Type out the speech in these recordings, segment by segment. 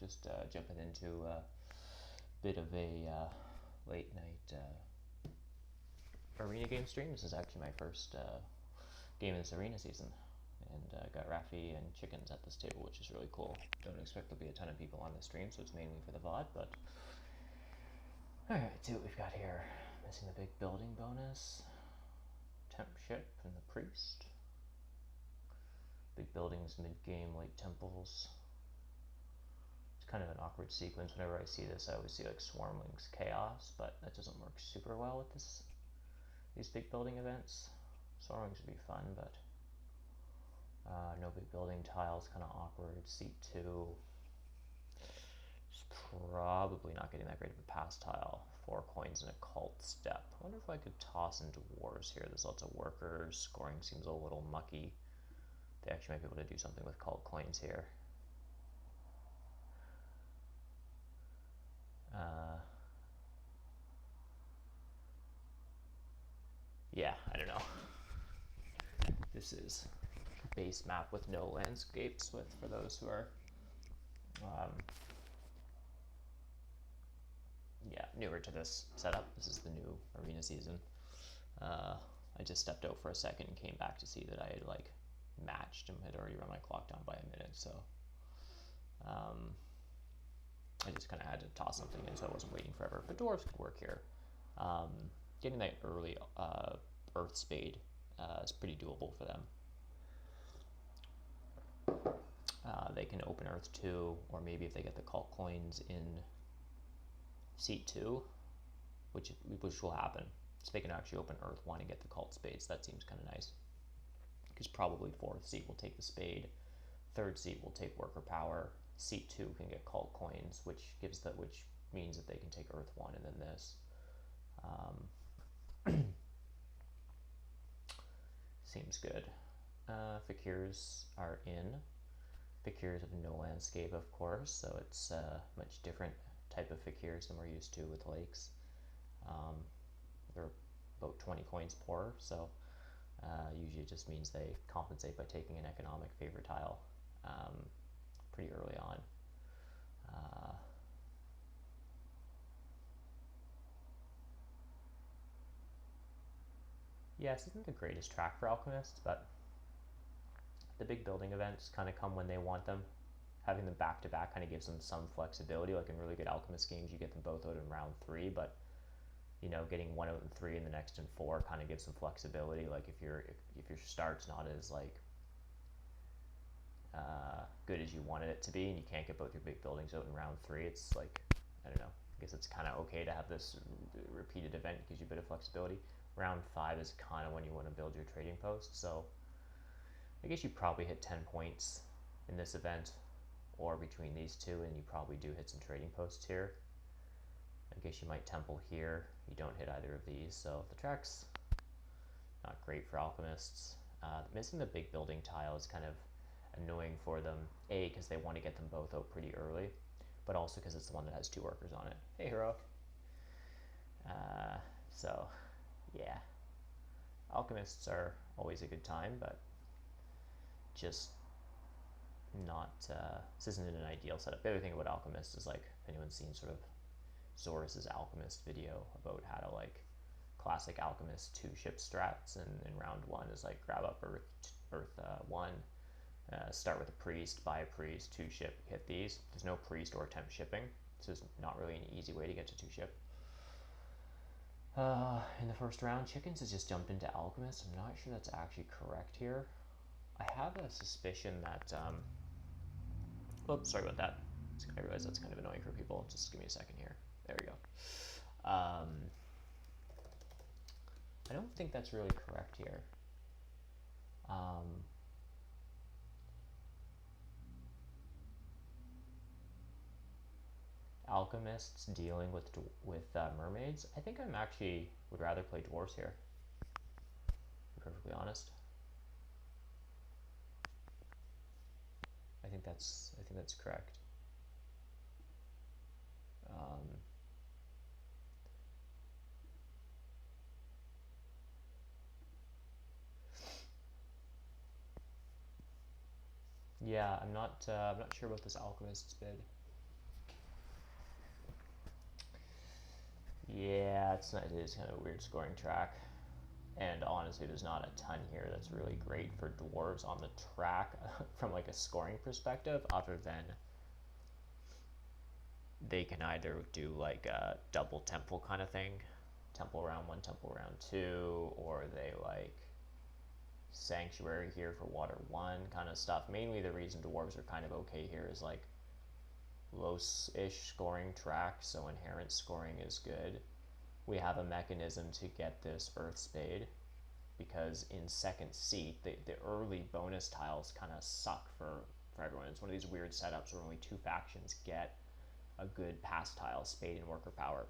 just jumping into a bit of a late night arena game stream. This is actually my first game in this arena season, and got Rafi and chickens at this table, which is really cool. Don't expect there'll be a ton of people on the stream, so it's mainly for the VOD, but alright, let's see what we've got here. Missing the big building bonus, temp ship, and the priest. Big buildings, mid-game, late temples. It's kind of an awkward sequence. Whenever I see this, I always see like Swarmlings Chaos, but that doesn't work super well with these big building events. Swarmlings would be fun, but no big building tiles, kind of awkward. Seat 2. It's probably not getting that great of a pass tile. 4 coins and a cult step. I wonder if I could toss into wars here. There's lots of workers. Scoring seems a little mucky. They actually might be able to do something with cult coins here. Yeah, I don't know. This is a base map with no landscapes for those who are newer to this setup. This is the new arena season. I just stepped out for a second and came back to see that I had like matched and had already run my clock down by a minute, so I just kind of had to toss something in, so I wasn't waiting forever. But dwarves could work here. Getting that early earth spade is pretty doable for them. They can open earth 2, or maybe if they get the cult coins in seat 2, which will happen. So they can actually open earth 1 and get the cult spades. That seems kind of nice. Because probably 4th seat will take the spade, 3rd seat will take worker power, seat 2 can get cult coins, which means that they can take earth 1 and then this. Seems good. Fakirs are in. Fakirs have no landscape, of course, so it's a much different type of fakirs than we're used to with lakes. They're about 20 coins poorer, so usually it just means they compensate by taking an economic favor tile pretty early on. Yeah, this isn't the greatest track for alchemists, but the big building events kind of come when they want them. Having them back to back kind of gives them some flexibility. Like in really good alchemist games, you get them both out in round 3, but you know, getting one out in 3 and the next in 4 kind of gives some flexibility. Like if your start's not as like good as you wanted it to be, and you can't get both your big buildings out in round 3, it's like, I don't know, I guess it's kind of okay to have this repeated event. It gives you a bit of flexibility. Round 5 is kind of when you want to build your trading post, so I guess you probably hit 10 points in this event or between these two, and you probably do hit some trading posts here. I guess you might temple here. You don't hit either of these, so the track's not great for alchemists. Missing the big building tile is kind of annoying for them, A, because they want to get them both out pretty early, but also because it's the one that has 2 workers on it. Hey, hero. So, yeah. Alchemists are always a good time, but just not, this isn't an ideal setup. The other thing about alchemists is, like, if anyone's seen sort of Zorus's alchemist video about how to, like, classic alchemist 2 ship strats, and in round 1 is like grab up earth 1, start with a priest, buy a priest, 2 ship, hit these. There's no priest or temp shipping, so it's not really an easy way to get to 2 ship. In the first round, chickens has just jumped into alchemist. I'm not sure that's actually correct here. I have a suspicion that, oops, sorry about that. I realize that's kind of annoying for people. Just give me a second here. There we go. I don't think that's really correct here. Alchemists dealing with mermaids. I think I'm actually would rather play dwarves here, to be perfectly honest. I think that's correct. Yeah, I'm not sure about this alchemist's bid. Yeah, it's not, it is kind of a weird scoring track. And honestly, there's not a ton here that's really great for dwarves on the track from like a scoring perspective, other than they can either do like a double temple kind of thing, temple round 1, temple round 2, or they like sanctuary here for water 1 kind of stuff. Mainly the reason dwarves are kind of okay here is like low-ish scoring track, so inherent scoring is good. We have a mechanism to get this Earth Spade, because in second seat, the early bonus tiles kind of suck for everyone. It's one of these weird setups where only 2 factions get a good pass tile, Spade and Worker Power.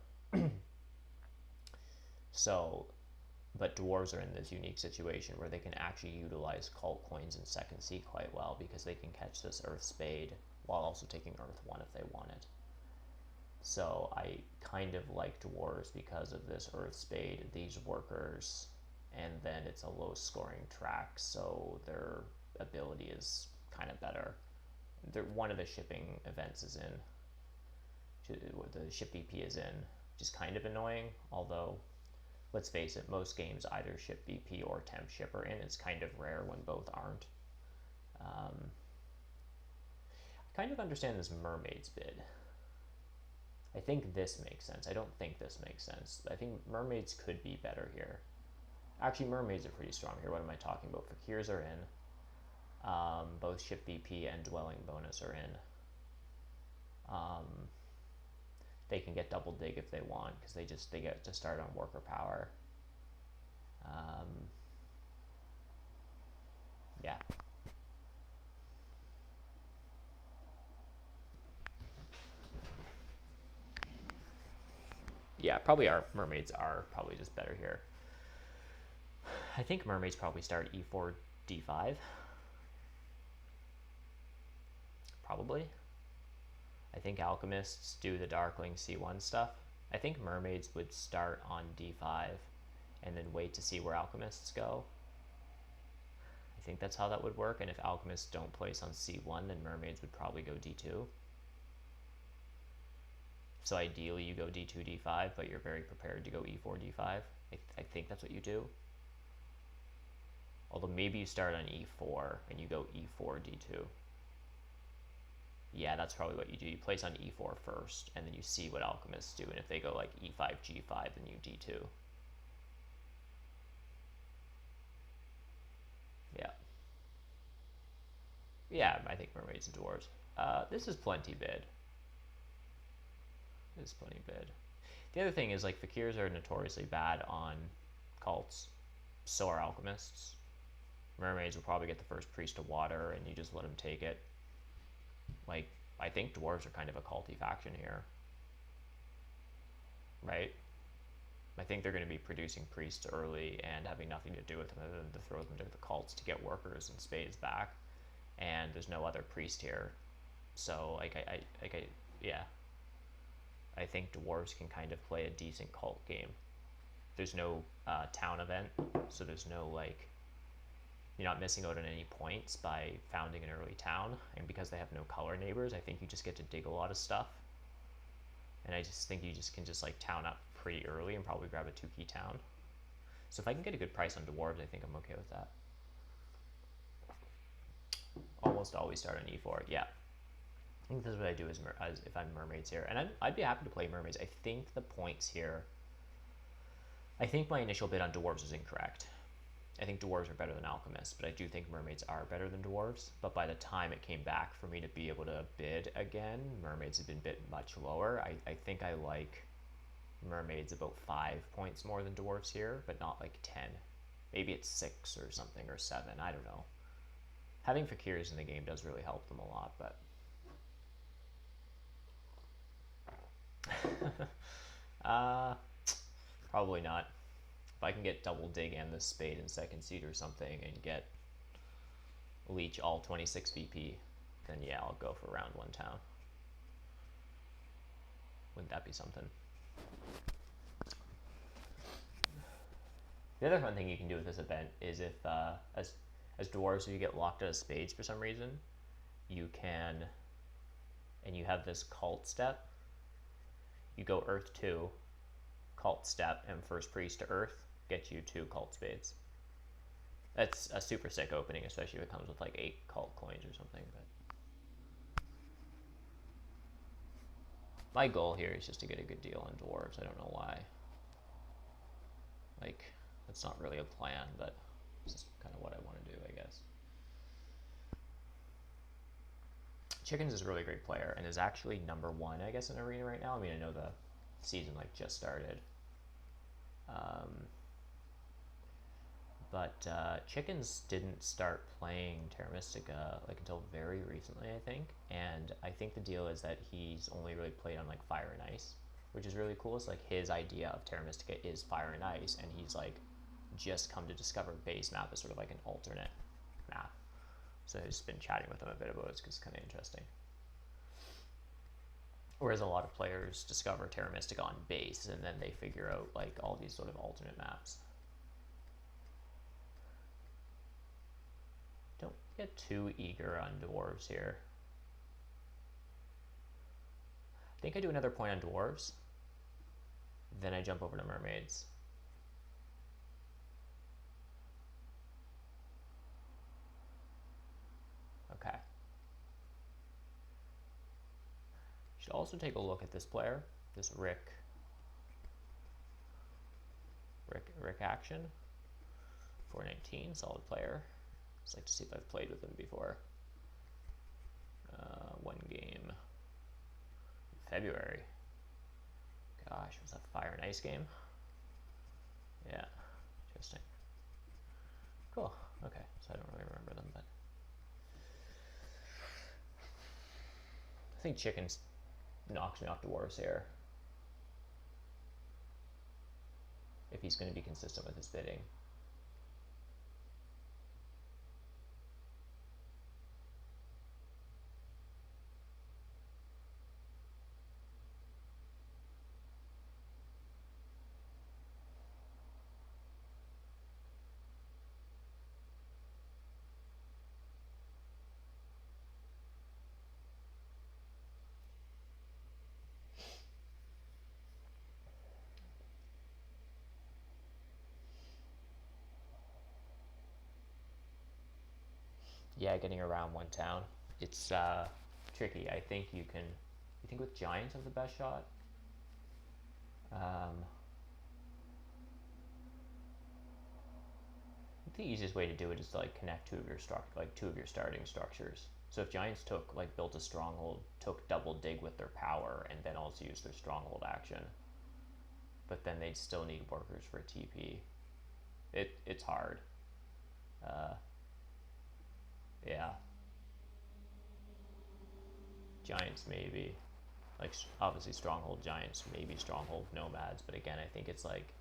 So, but dwarves are in this unique situation where they can actually utilize cult coins in second seat quite well, because they can catch this Earth Spade while also taking Earth 1 if they want it. So I kind of like dwarves because of this Earth Spade, these workers, and then it's a low scoring track, so their ability is kind of better. One of the shipping events is in, the ship VP is in, which is kind of annoying, although let's face it, most games either ship VP or temp ship are in. It's kind of rare when both aren't. I kind of understand this mermaids bid. I think this makes sense. I don't think this makes sense. I think mermaids could be better here. Actually, mermaids are pretty strong here. What am I talking about? Fakirs are in. Both ship VP and dwelling bonus are in. They can get double dig if they want, because they get to start on worker power. Yeah. Yeah, probably mermaids are probably just better here. I think mermaids probably start E4, D5. Probably. I think alchemists do the Darkling C1 stuff. I think mermaids would start on D5 and then wait to see where alchemists go. I think that's how that would work, and if alchemists don't place on C1, then mermaids would probably go D2. So ideally you go D2, D5, but you're very prepared to go E4, D5. I think that's what you do. Although maybe you start on E4 and you go E4, D2. Yeah, that's probably what you do. You place on E4 first, and then you see what alchemists do, and if they go like E5, G5, then you D2. Yeah. Yeah, I think mermaids and dwarves. This is plenty bid. This is plenty bid. The other thing is, like, fakirs are notoriously bad on cults. So are alchemists. Mermaids will probably get the first priest to water, and you just let them take it. Like, I think dwarves are kind of a culty faction here. Right? I think they're going to be producing priests early and having nothing to do with them other than to throw them into the cults to get workers and spades back. And there's no other priest here. So, yeah. I think dwarves can kind of play a decent cult game. There's no town event, so there's no, like, you're not missing out on any points by founding an early town, and because they have no color neighbors, I think you just get to dig a lot of stuff. And I just think you just can just like town up pretty early and probably grab a 2-key town. So if I can get a good price on dwarves, I think I'm okay with that. Almost always start on E4, yeah. I think this is what I do as if I'm mermaids here, and I'd be happy to play mermaids. I think the points here, I think my initial bid on dwarves was incorrect. I think dwarves are better than alchemists, but I do think mermaids are better than dwarves. But by the time it came back for me to be able to bid again, mermaids have been bid much lower. I think I like mermaids about 5 points more than dwarves here, but not like 10. Maybe it's 6 or something, or 7, I don't know. Having fakirs in the game does really help them a lot, but... probably not. If I can get double dig and the spade in second seat or something and get leech all 26 VP, then yeah, I'll go for round 1 town. Wouldn't that be something? The other fun thing you can do with this event is if, as dwarves, if you get locked out of spades for some reason, you can, and you have this cult step, you go Earth 2, Cult Step and First Priest to Earth get you 2 Cult Spades. That's a super sick opening, especially if it comes with like 8 Cult Coins or something. But my goal here is just to get a good deal on Dwarves. I don't know why. Like, that's not really a plan, but it's just kind of what I want to do, I guess. Chickens is a really great player and is actually #1, I guess, in Arena right now. I mean, I know the season like just started. But Chickens didn't start playing Terra Mystica like until very recently, I think. And I think the deal is that he's only really played on like Fire and Ice, which is really cool. It's like his idea of Terra Mystica is Fire and Ice, and he's like just come to discover base map as sort of like an alternate map. So I've just been chatting with him a bit about it because it's kind of interesting. Whereas a lot of players discover Terra Mystica on base and then they figure out like all these sort of alternate maps. Don't get too eager on Dwarves here. I think I do another point on Dwarves. Then I jump over to Mermaids. Okay. Should also take a look at this player, this Rick Action. 419, solid player. Just like to see if I've played with him before. One game. February. Gosh, was that Fire and Ice game? Yeah, interesting. Cool. Okay, so I don't really remember them, but I think Chickens knocks me off Dwarves here. If he's going to be consistent with his bidding. Yeah, getting around one town. It's tricky. I think you think with Giants have the best shot. I think the easiest way to do it is to like connect two of your starting structures. So if Giants built a stronghold, took double dig with their power, and then also used their stronghold action, but then they'd still need workers for a TP. It's hard. Yeah. Giants maybe. Like, obviously stronghold Giants, maybe stronghold nomads, but again, I think it's like,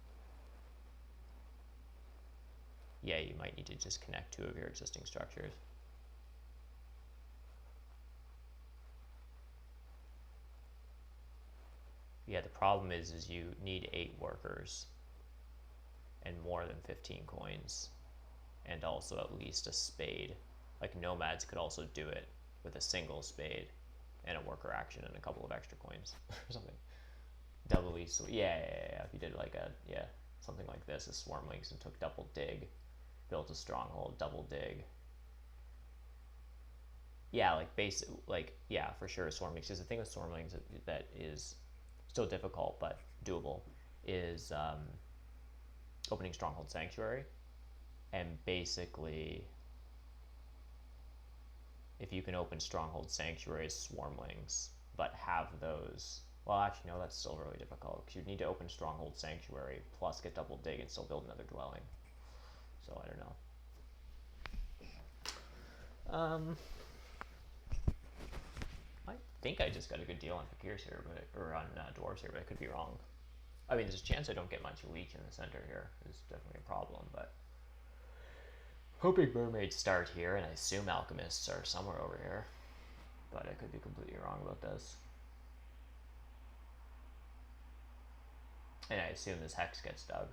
yeah, you might need to just connect two of your existing structures. Yeah, the problem is you need 8 workers and more than 15 coins, and also at least a spade. Like, nomads could also do it with a single spade and a worker action and a couple of extra coins or something. Doubly, so yeah. If you did something like this, a swarm links and took double dig, built a stronghold, double dig. Yeah, for sure, swarm links. Because the thing with swarm links that is still difficult but doable is opening stronghold sanctuary, and basically, if you can open stronghold sanctuaries, swarmlings, but have those. Well, actually, no, that's still really difficult because you'd need to open stronghold sanctuary plus get double dig and still build another dwelling. So I don't know. I think I just got a good deal on fakirs here, or on dwarves here, but I could be wrong. I mean, there's a chance I don't get much leech in the center here. It's definitely a problem, but hoping mermaids start here, and I assume alchemists are somewhere over here, but I could be completely wrong about this. And I assume this hex gets dug.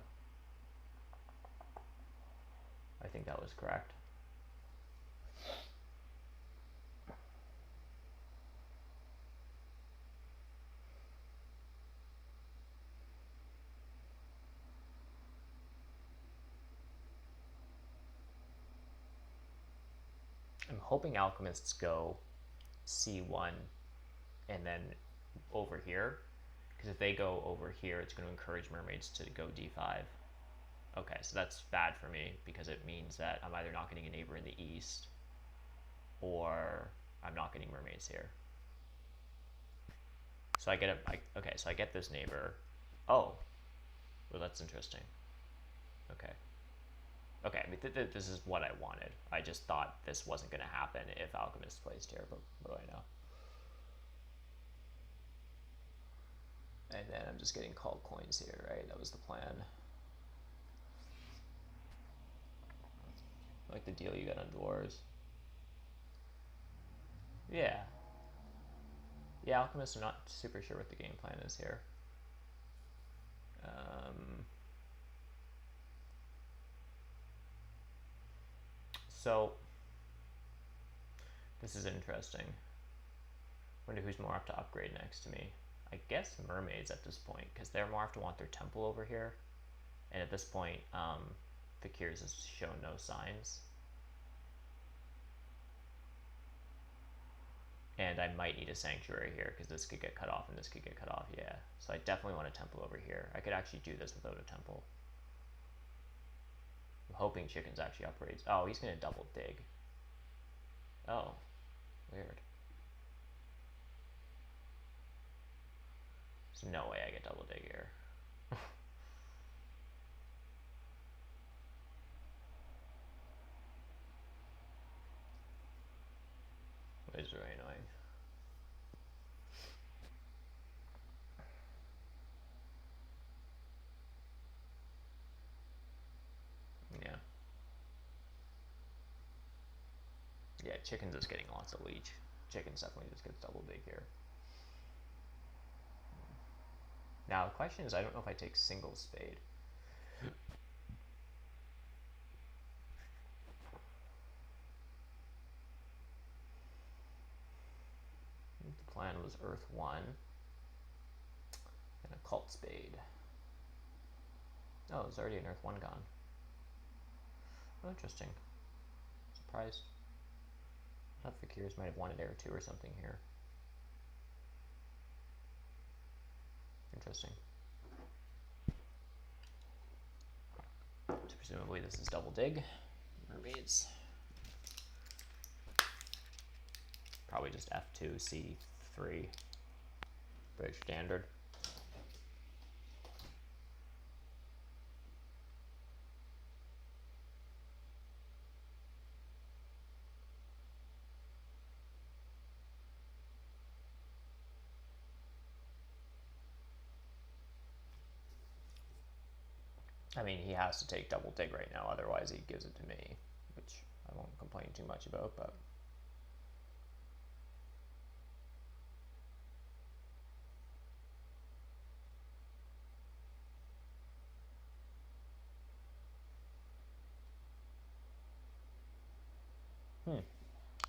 I think that was correct. hoping alchemists go C1 and then over here, because if they go over here, it's going to encourage mermaids to go D5. Okay, so that's bad for me because it means that I'm either not getting a neighbor in the east or I'm not getting mermaids here. So I get okay, so I get this neighbor. Oh, well, that's interesting. Okay. Okay, I mean, this is what I wanted. I just thought this wasn't going to happen if Alchemist plays here, but what do I know? And then I'm just getting called coins here, right? That was the plan. Like the deal you got on dwarves. Yeah. Yeah, Alchemists are not super sure what the game plan is here. So, this is interesting. Wonder who's more apt to upgrade next to me. I guess mermaids at this point, because they're more apt to want their temple over here. And at this point, Fakirs has shown no signs. And I might need a sanctuary here, because this could get cut off and this could get cut off, yeah. So I definitely want a temple over here. I could actually do this without a temple. I'm hoping chickens actually upgrades. Oh, he's going to double dig. Oh, weird. There's no way I get double dig here. It's very annoying. Yeah. Yeah, chickens is getting lots of leech. Chickens definitely just gets double dig here. Now the question is, I don't know if I take single spade. The plan was Earth 1 and a cult spade. Oh, there's already an Earth 1 gone. Oh, interesting. Surprised. I thought Fakirs might have wanted Air 2 or something here. Interesting. So presumably this is double dig. Mermaids. Probably just F2, C3. Very standard. I mean, he has to take double dig right now, otherwise he gives it to me, which I won't complain too much about, but...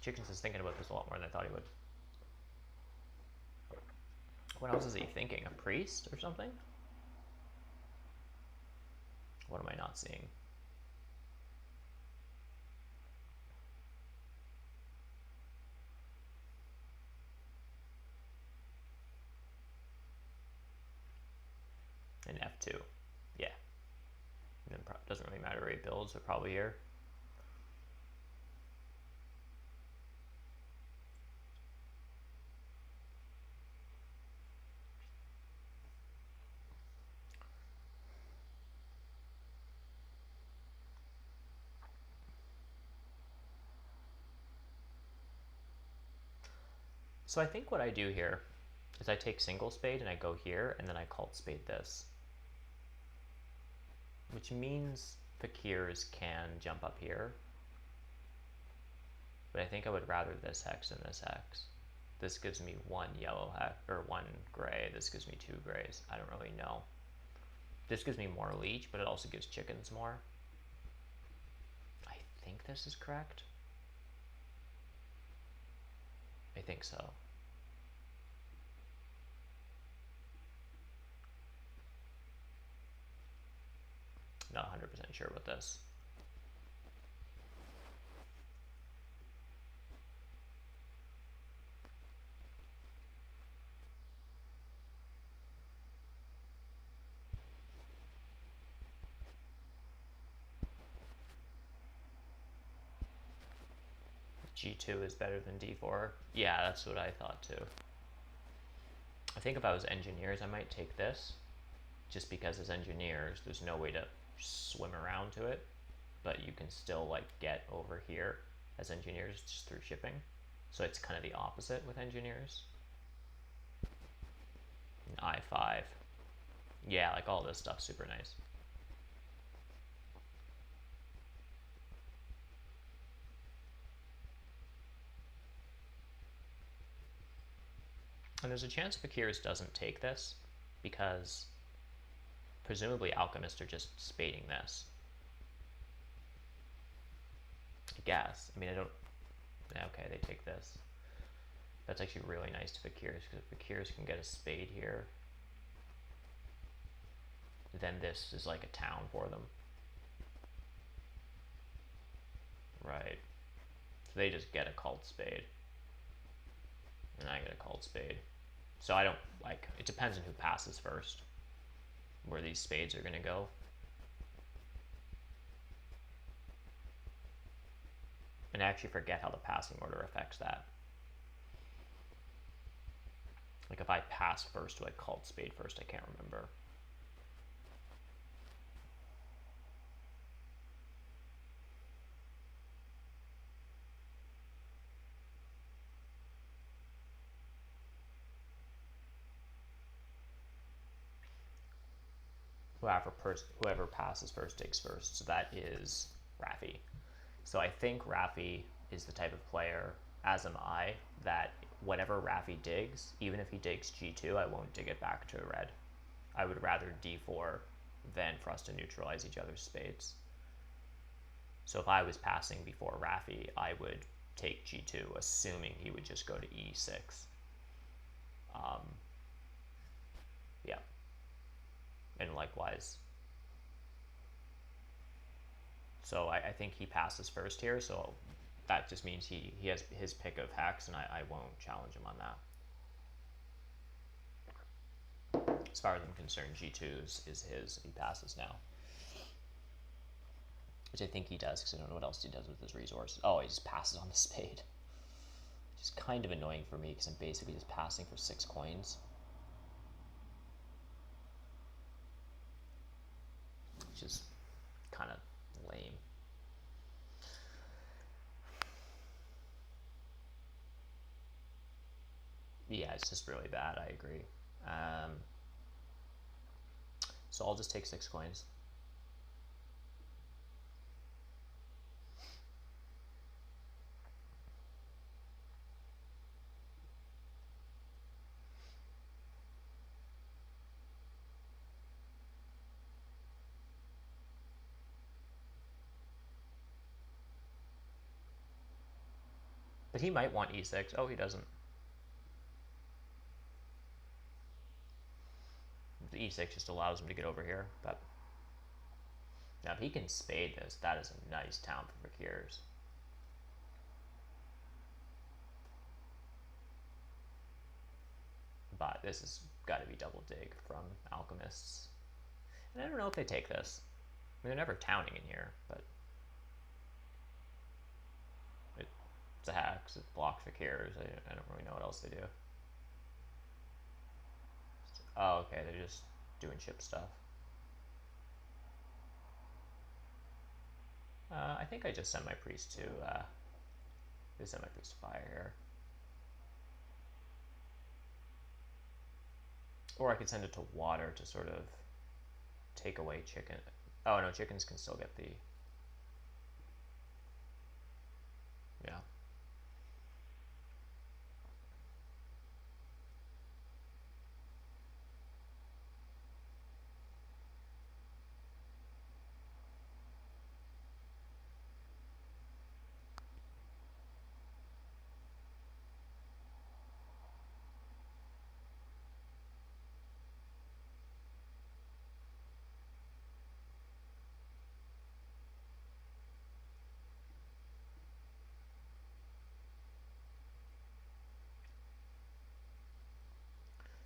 Chickens is thinking about this a lot more than I thought he would. What else is he thinking? A priest or something? What am I not seeing? An F2. Yeah. And then doesn't really matter where he builds, but probably here. So I think what I do here is I take single spade and I go here, and then I cult spade this. Which means Fakirs can jump up here. But I think I would rather this hex than this hex. This gives me one yellow hex, or one gray. This gives me 2 grays. I don't really know. This gives me more leech, but it also gives chickens more. I think this is correct. I think so. Not 100% sure about this. G2 is better than D4. Yeah, that's what I thought too. I think if I was engineers, I might take this, just because as engineers, there's no way to swim around to it, but you can still like get over here as engineers just through shipping. So it's kind of the opposite with engineers. I5. Yeah, like all this stuff's super nice. And there's a chance Fakirs doesn't take this, because presumably alchemists are just spading this. I guess. I mean, I don't... Okay, they take this. That's actually really nice to Fakirs, because if Fakirs can get a spade here, then this is like a town for them. Right. So they just get a cult spade. And I get a cult spade. So I don't, like, it depends on who passes first, where these spades are going to go. And I actually forget how the passing order affects that. Like if I pass first, do I cult spade first? I can't remember. Whoever passes first takes first. So that is Raffi. So I think Raffi is the type of player, as am I, that whenever Raffi digs, even if he digs G2, I won't dig it back to red. I would rather D4 than for us to neutralize each other's spades. So if I was passing before Raffi, I would take G2, assuming he would just go to E6. Yeah. And likewise. So I think he passes first here, so that just means he has his pick of hex, and I won't challenge him on that. As far as I'm concerned, G2 is his if he passes now. Which I think he does, because I don't know what else he does with his resources. Oh, he just passes on the spade. Which is kind of annoying for me, because I'm basically just passing for 6 coins. Which is kind of lame. Yeah, it's just really bad, I agree. So I'll just take 6 coins. But he might want E6. Oh, he doesn't. The E6 just allows him to get over here. But now if he can spade this, that is a nice town for Fakirs. But this has got to be double dig from alchemists. And I don't know if they take this. I mean, they're never towning in here, but it's a hex. It blocks Fakirs. I don't really know what else they do. Oh, okay, they're just doing ship stuff. I think I just sent my priest to fire here. Or I could send it to water to sort of take away chicken. Oh no, chickens can still get the... Yeah.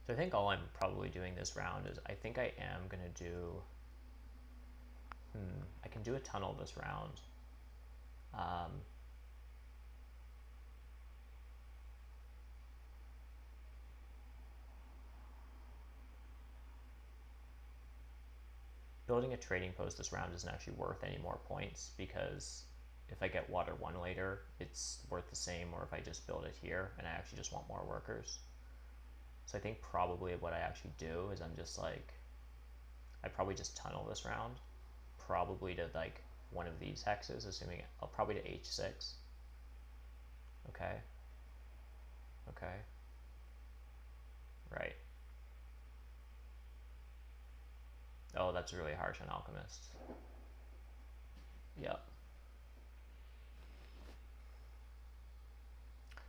So I think all I'm probably doing this round is, I think I am going to do... I can do a tunnel this round. building a trading post this round isn't actually worth any more points, because if I get water 1 later, it's worth the same, or if I just build it here and I actually just want more workers. So I think probably what I actually do is I'm just like, I probably just tunnel this round, probably to like one of these hexes, assuming I'll probably to h6. Okay. Okay. Right. Oh, that's really harsh on alchemists. Yep.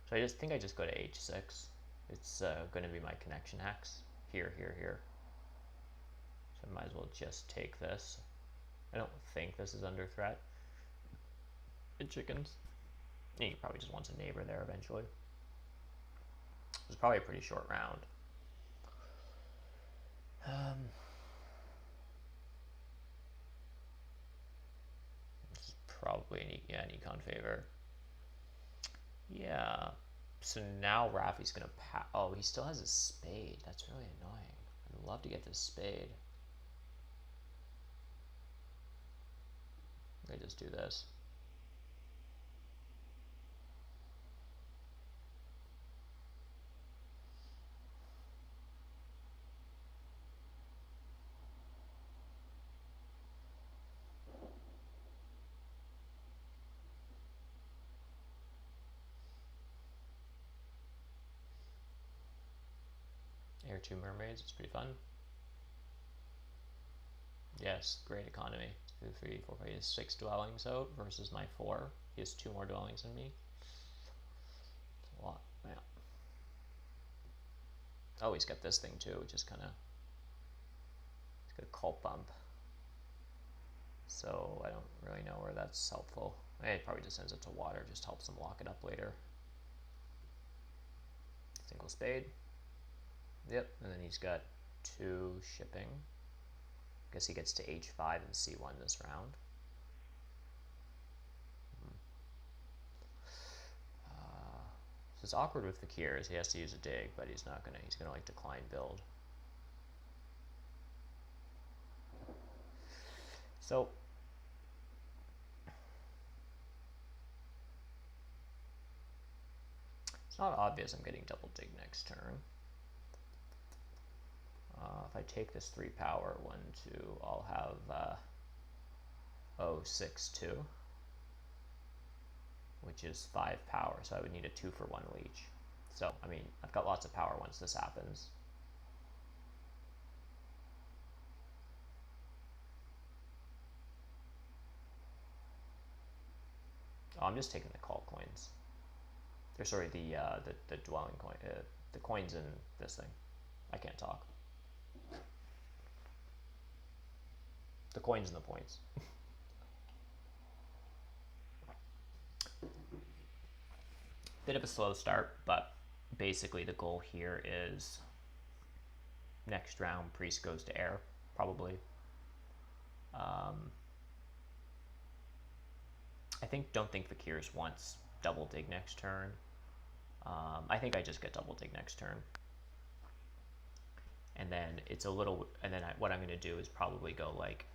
So I just think I just go to h6. It's going to be my connection hex. Here, here, here. So I might as well just take this. I don't think this is under threat. And chickens. Yeah, he probably just wants a neighbor there eventually. It's probably a pretty short round. This is probably an econ favor. Yeah. So now Rafi's gonna oh, he still has his spade. That's really annoying. I'd love to get this spade. I just do this. Air 2 mermaids, it's pretty fun. Yes, great economy. 2, 3, 4, 5, he has 6 dwellings out versus my 4. He has 2 more dwellings than me. It's a lot, yeah. Oh, he's got this thing too, which is kind of, he's got a cult bump. So I don't really know where that's helpful. It probably just sends it to water, just helps him lock it up later. Single spade. Yep, and then he's got 2 shipping. Guess he gets to h5 and c1 this round. So it's awkward with Fakirs. He has to use a dig, but he's gonna like decline build. So it's not obvious I'm getting double dig next turn. If I take this 3 power, 1, 2, I'll have 6, 2, which is 5 power. So I would need a 2 for 1 leech. So, I mean, I've got lots of power once this happens. Oh, I'm just taking the call coins. Or sorry, the dwelling coin, the coins in this thing. I can't talk. The coins and the points. Bit of a slow start, but basically the goal here is next round priest goes to air, probably. Don't think Fakirs wants double dig next turn. I think I just get double dig next turn. And then it's a little, and then what I'm going to do is probably go like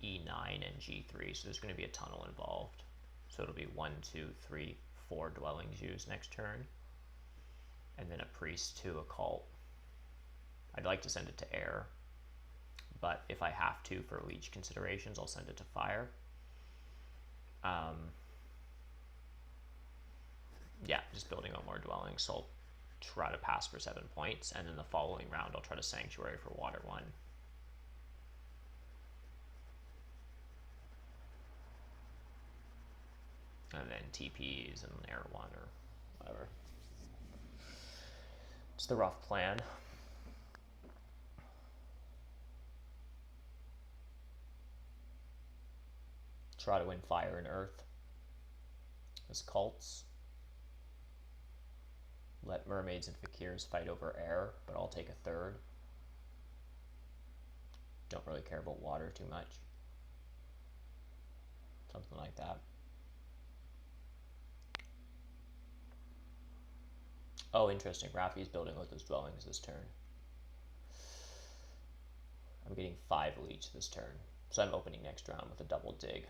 E9 and G3. So there's going to be a tunnel involved. So it'll be 1, 2, 3, 4 dwellings used next turn. And then a priest to a cult. I'd like to send it to air, but if I have to for leech considerations, I'll send it to fire. Yeah, just building out more dwellings, so I'll try to pass for 7 points, and then the following round I'll try to sanctuary for water 1. And then TPs and air 1 or whatever. It's the rough plan. Try to win fire and earth as cults. Let mermaids and fakirs fight over air, but I'll take a 3rd. Don't really care about water too much. Something like that. Oh, interesting. Rafi's building out those dwellings this turn. I'm getting 5 leech this turn. So I'm opening next round with a double dig.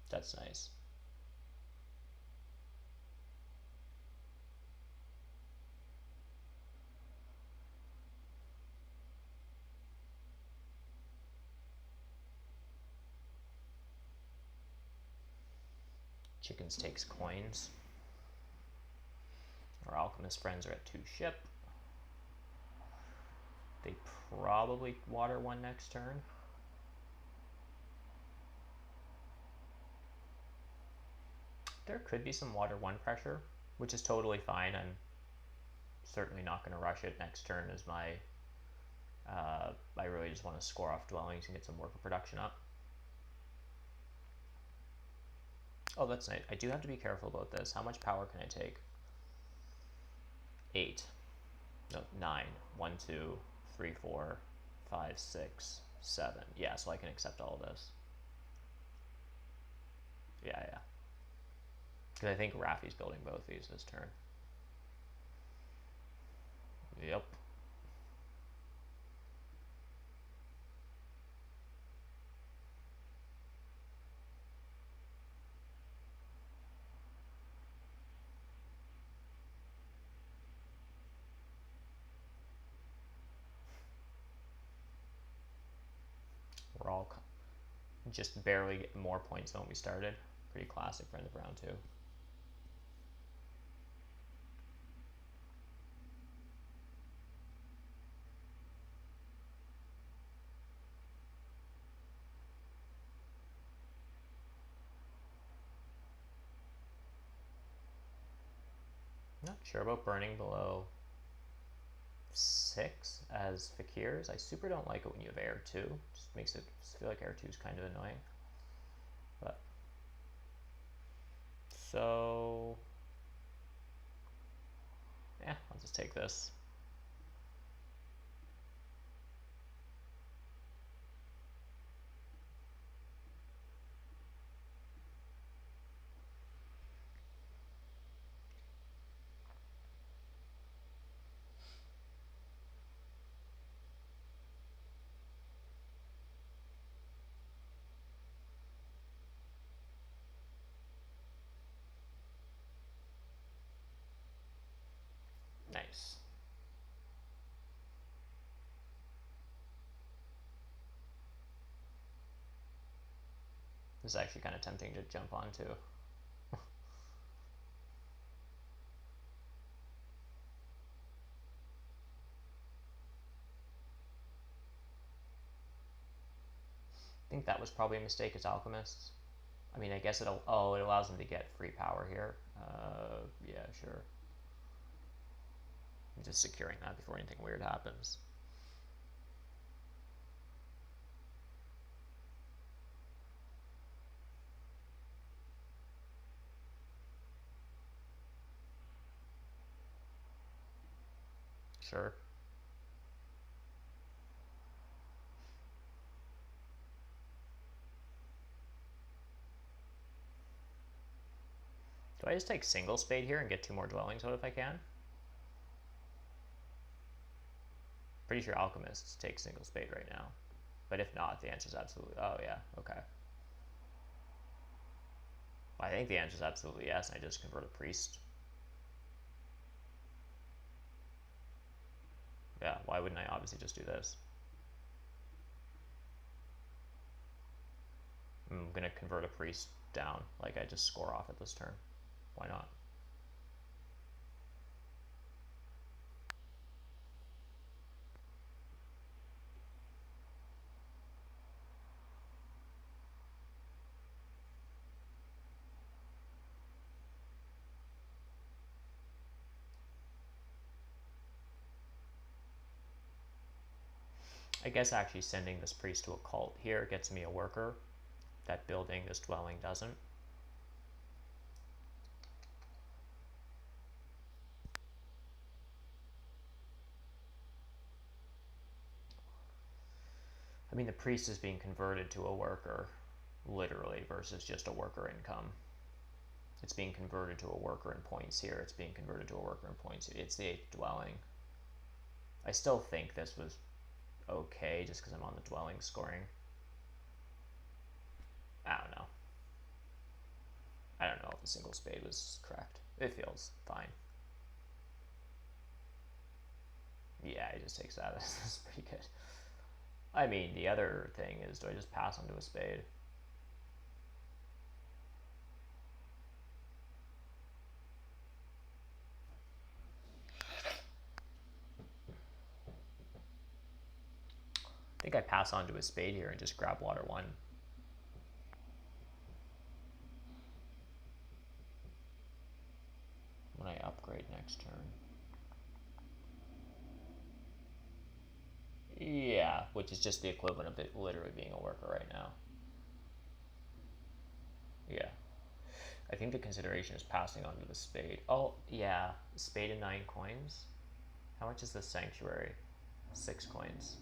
That's nice. Chickens takes coins. Our alchemist friends are at 2 ship. They probably water 1 next turn. There could be some water 1 pressure, which is totally fine. I'm certainly not going to rush it. Next turn is my... I really just want to score off dwellings and get some worker production up. Oh, that's nice. I do have to be careful about this. How much power can I take? 8. No, 9. 1, 2, 3, 4, 5, 6, 7. Yeah, so I can accept all of this. Yeah. Because I think Raffi's building both these this turn. Yep. We're all just barely getting more points than when we started. Pretty classic for end of round 2. Not sure about burning below 6 as fakirs. I super don't like it when you have air 2. Just makes it feel like air 2 is kind of annoying. But so yeah, I'll just take this. Nice. This is actually kind of tempting to jump onto. I think that was probably a mistake as alchemists. I mean, I guess it allows them to get free power here. Yeah, sure. I'm just securing that before anything weird happens. Sure. Do I just take single spade here and get 2 more dwellings out if I can? Pretty sure alchemists take single spade right now. But if not, the answer is absolutely... Oh, yeah. Okay. Well, I think the answer is absolutely yes, and I just convert a priest. Yeah, why wouldn't I obviously just do this? I'm going to convert a priest down. Like, I just score off at this turn. Why not? I guess actually sending this priest to a cult here gets me a worker. That building, this dwelling doesn't. I mean, the priest is being converted to a worker, literally, versus just a worker income. It's being converted to a worker in points here. It's being converted to a worker in points here. It's the 8th dwelling. I still think this was okay just because I'm on the dwelling scoring. I don't know. I don't know if the single spade was correct. It feels fine. Yeah, he just takes that. That's pretty good. I mean, the other thing is, do I just pass onto a spade? I think I pass onto a spade here and just grab water 1. When I upgrade next turn. Yeah, which is just the equivalent of it literally being a worker right now. Yeah. I think the consideration is passing on to the spade. Oh, yeah. Spade and 9 coins. How much is the sanctuary? 6 coins.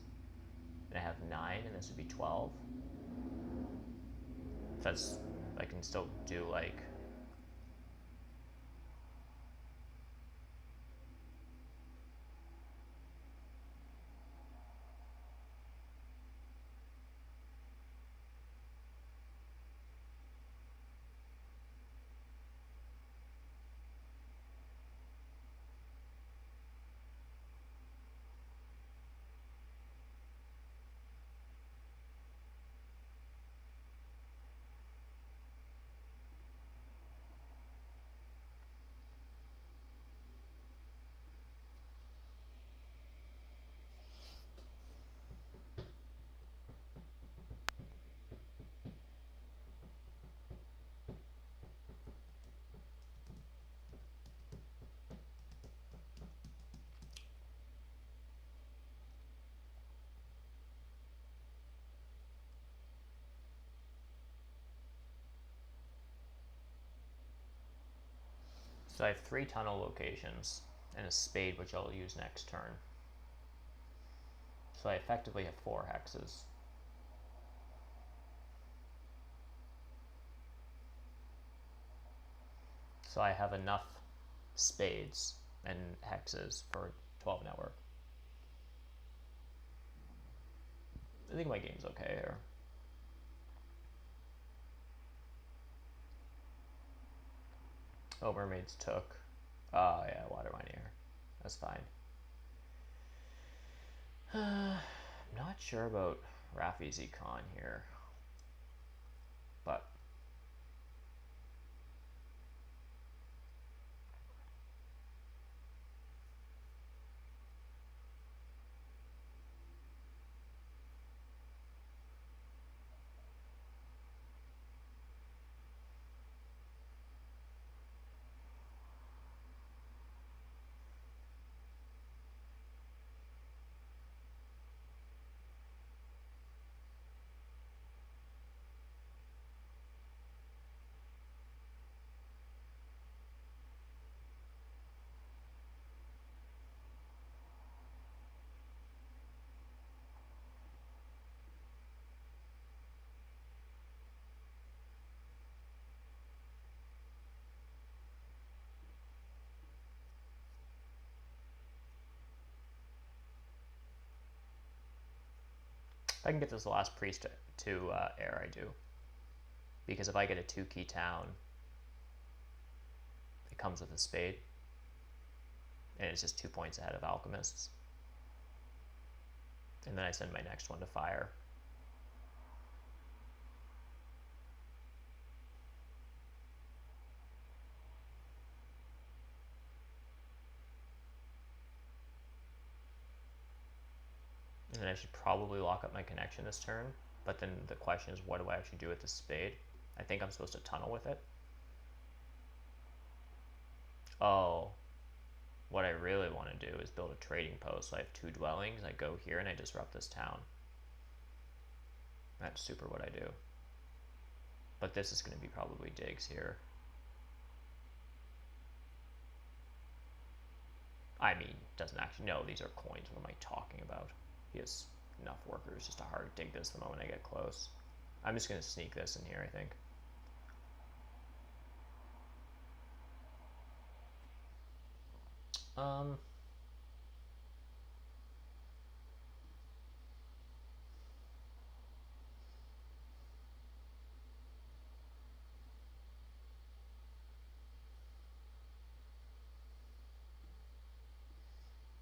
And I have 9, and this would be 12. That's, I can still do like... So I have 3 tunnel locations and a spade, which I'll use next turn. So I effectively have 4 hexes. So I have enough spades and hexes for 12 network. I think my game's okay here. Oh, mermaids took. Oh, yeah, water mineer. That's fine. I'm not sure about Rafi's econ here, but if I can get this last priest to air, I do. Because if I get a 2-key town, it comes with a spade. And it's just 2 points ahead of alchemists. And then I send my next one to fire. And then I should probably lock up my connection this turn. But then the question is, what do I actually do with the spade? I think I'm supposed to tunnel with it. Oh, what I really want to do is build a trading post. So I have 2 dwellings. I go here and I disrupt this town. That's super what I do. But this is going to be probably digs here. I mean, doesn't actually, no, these are coins. What am I talking about? He has enough workers just to hard dig this the moment I get close. I'm just going to sneak this in here, I think.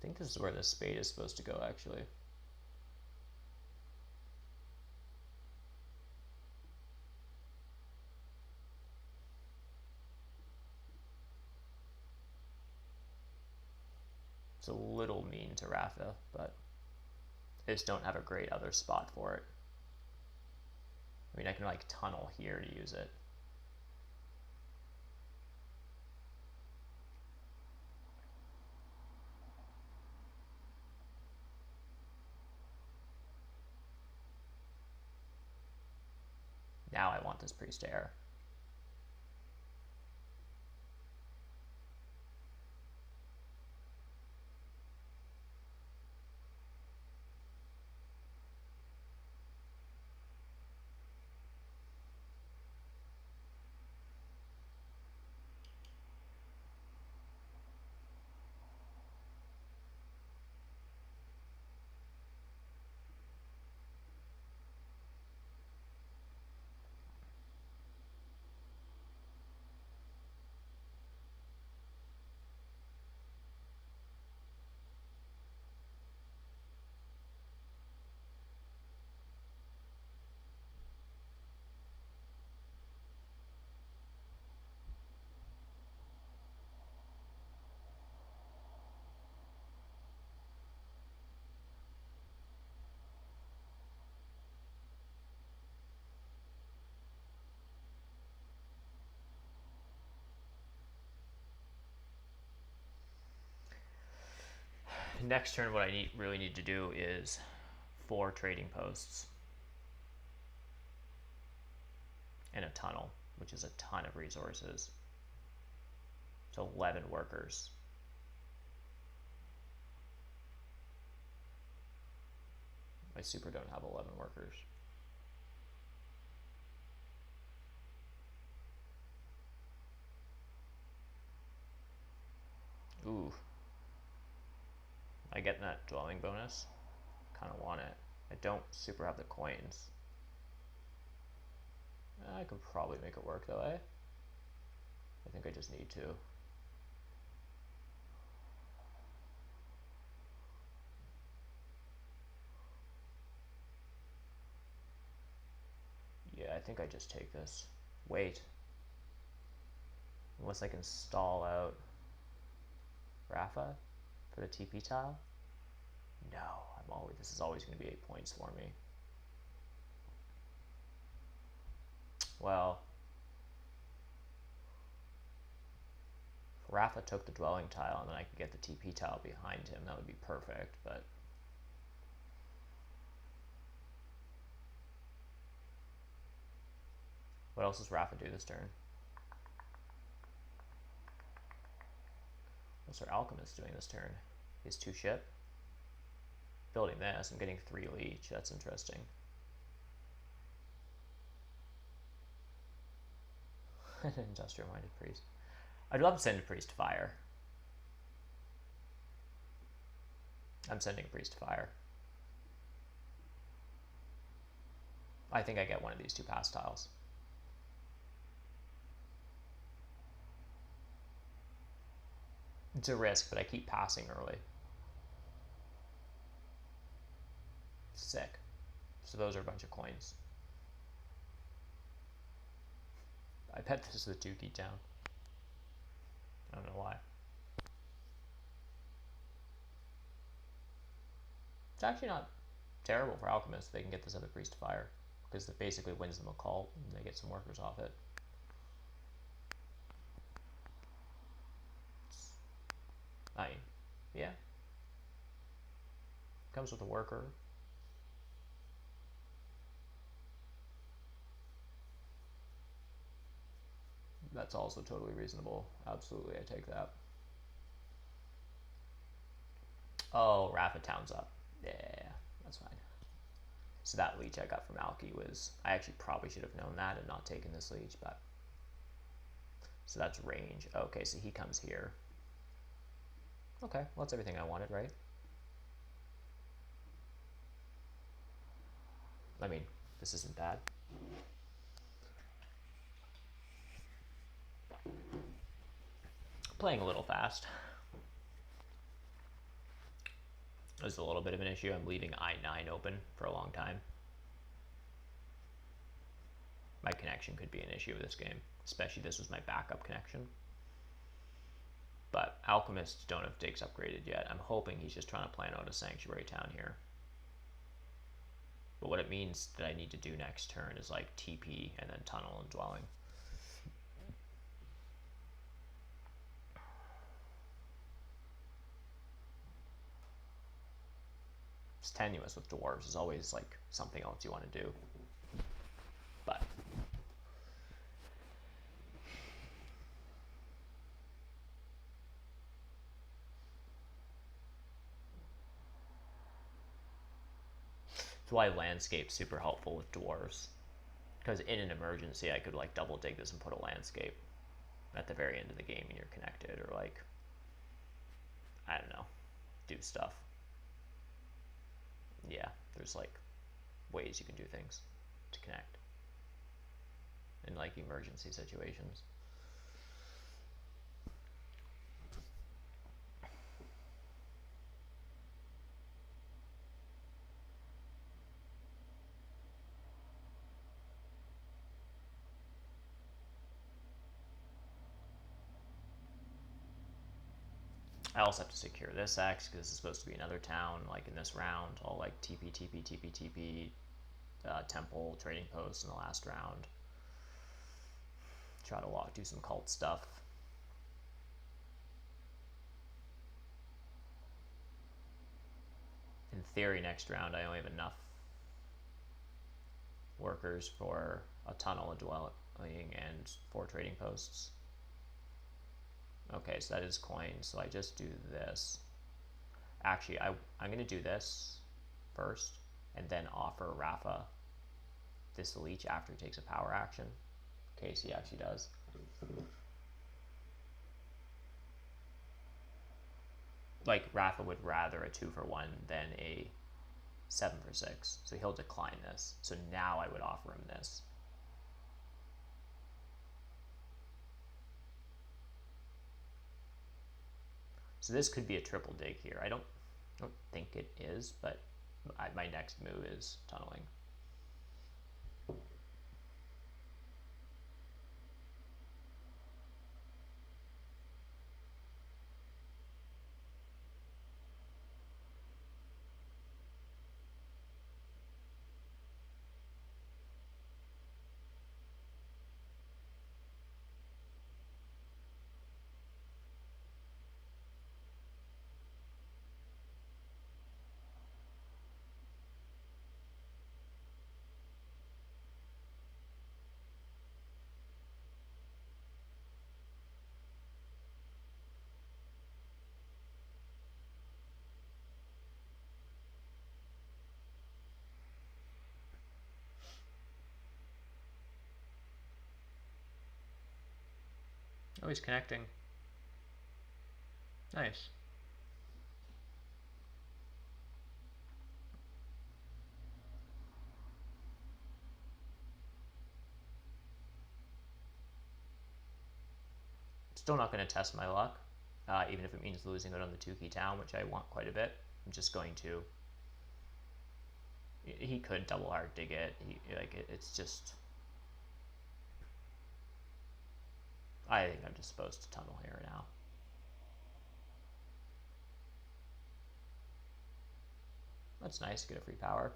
think this is where the spade is supposed to go, actually. It's a little mean to Rafa, but I just don't have a great other spot for it. I mean, I can like tunnel here to use it. Now I want this priest to err. Next turn, what I really need to do is 4 trading posts and a tunnel, which is a ton of resources. So 11 workers. My super don't have 11 workers. Ooh. I get that dwelling bonus. Kind of want it. I don't super have the coins. I could probably make it work though, eh? I think I just need to. Yeah, I think I just take this. Wait. Unless I can stall out Rafa for the TP tile? No, this is always going to be 8 points for me. Well, if Rafa took the dwelling tile and then I could get the TP tile behind him, that would be perfect, but what else does Rafa do this turn? What's our alchemist doing this turn? He has 2 ship. Building this, I'm getting 3 leech. That's interesting. Industrial minded priest. I'd love to send a priest to fire. I'm sending a priest to fire. I think I get one of these 2 pass tiles. It's a risk, but I keep passing early. Sick. So those are a bunch of coins. I bet this is a 2-key town. I don't know why. It's actually not terrible for alchemists. They can get this other priest to fire because it basically wins them a cult and they get some workers off it. I mean, yeah. Comes with a worker. That's also totally reasonable. Absolutely, I take that. Oh, Rafa Town's up. Yeah, that's fine. So that leech I got from Alki was... I actually probably should have known that and not taken this leech, but... So that's range. Okay, so he comes here. Okay, well, that's everything I wanted, right? I mean, this isn't bad. Playing a little fast. There's a little bit of an issue. I'm leaving I-9 open for a long time. My connection could be an issue with this game, especially this was my backup connection. But Alchemists don't have digs upgraded yet. I'm hoping he's just trying to plan out a sanctuary town here. But what it means that I need to do next turn is like TP and then tunnel and dwelling. It's tenuous with dwarves. There's always like something else you want to do. But that's why landscape's super helpful with dwarves. Because in an emergency, I could like double dig this and put a landscape at the very end of the game and you're connected, or like, I don't know, do stuff. Yeah, there's like ways you can do things to connect in like emergency situations. I also have to secure this X because this is supposed to be another town. Like in this round, I'll like TP, TP, TP, TP, temple, trading post in the last round. Try to do some cult stuff. In theory, next round I only have enough workers for a tunnel, a dwelling, and 4 trading posts. Okay, so that is coins, so I just do this. Actually, I'm going to do this first, and then offer Rafa this leech after he takes a power action, in case he actually does. Like, Rafa would rather a 2-for-1 than a 7-for-6, so he'll decline this. So now I would offer him this. So this could be a triple dig here. I don't think it is, but my next move is tunneling. Oh, he's connecting. Nice. Still not going to test my luck, even if it means losing it on the 2-key town, which I want quite a bit. I'm just going to... He could double hard dig it. It's just... I think I'm just supposed to tunnel here now. That's nice, get a free power.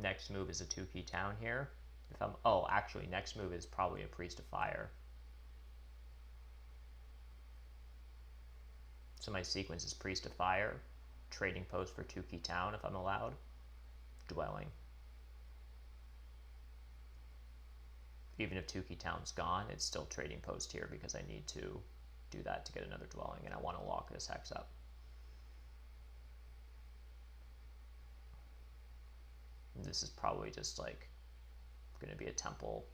Next move is a 2-key town here. If I'm, oh, actually, next move is probably a Priest of Fire. So my sequence is Priest of Fire, trading post for 2-key town if I'm allowed, dwelling. Even if 2-key town's gone, it's still trading post here because I need to do that to get another dwelling, and I want to lock this hex up. And this is probably just like going to be a temple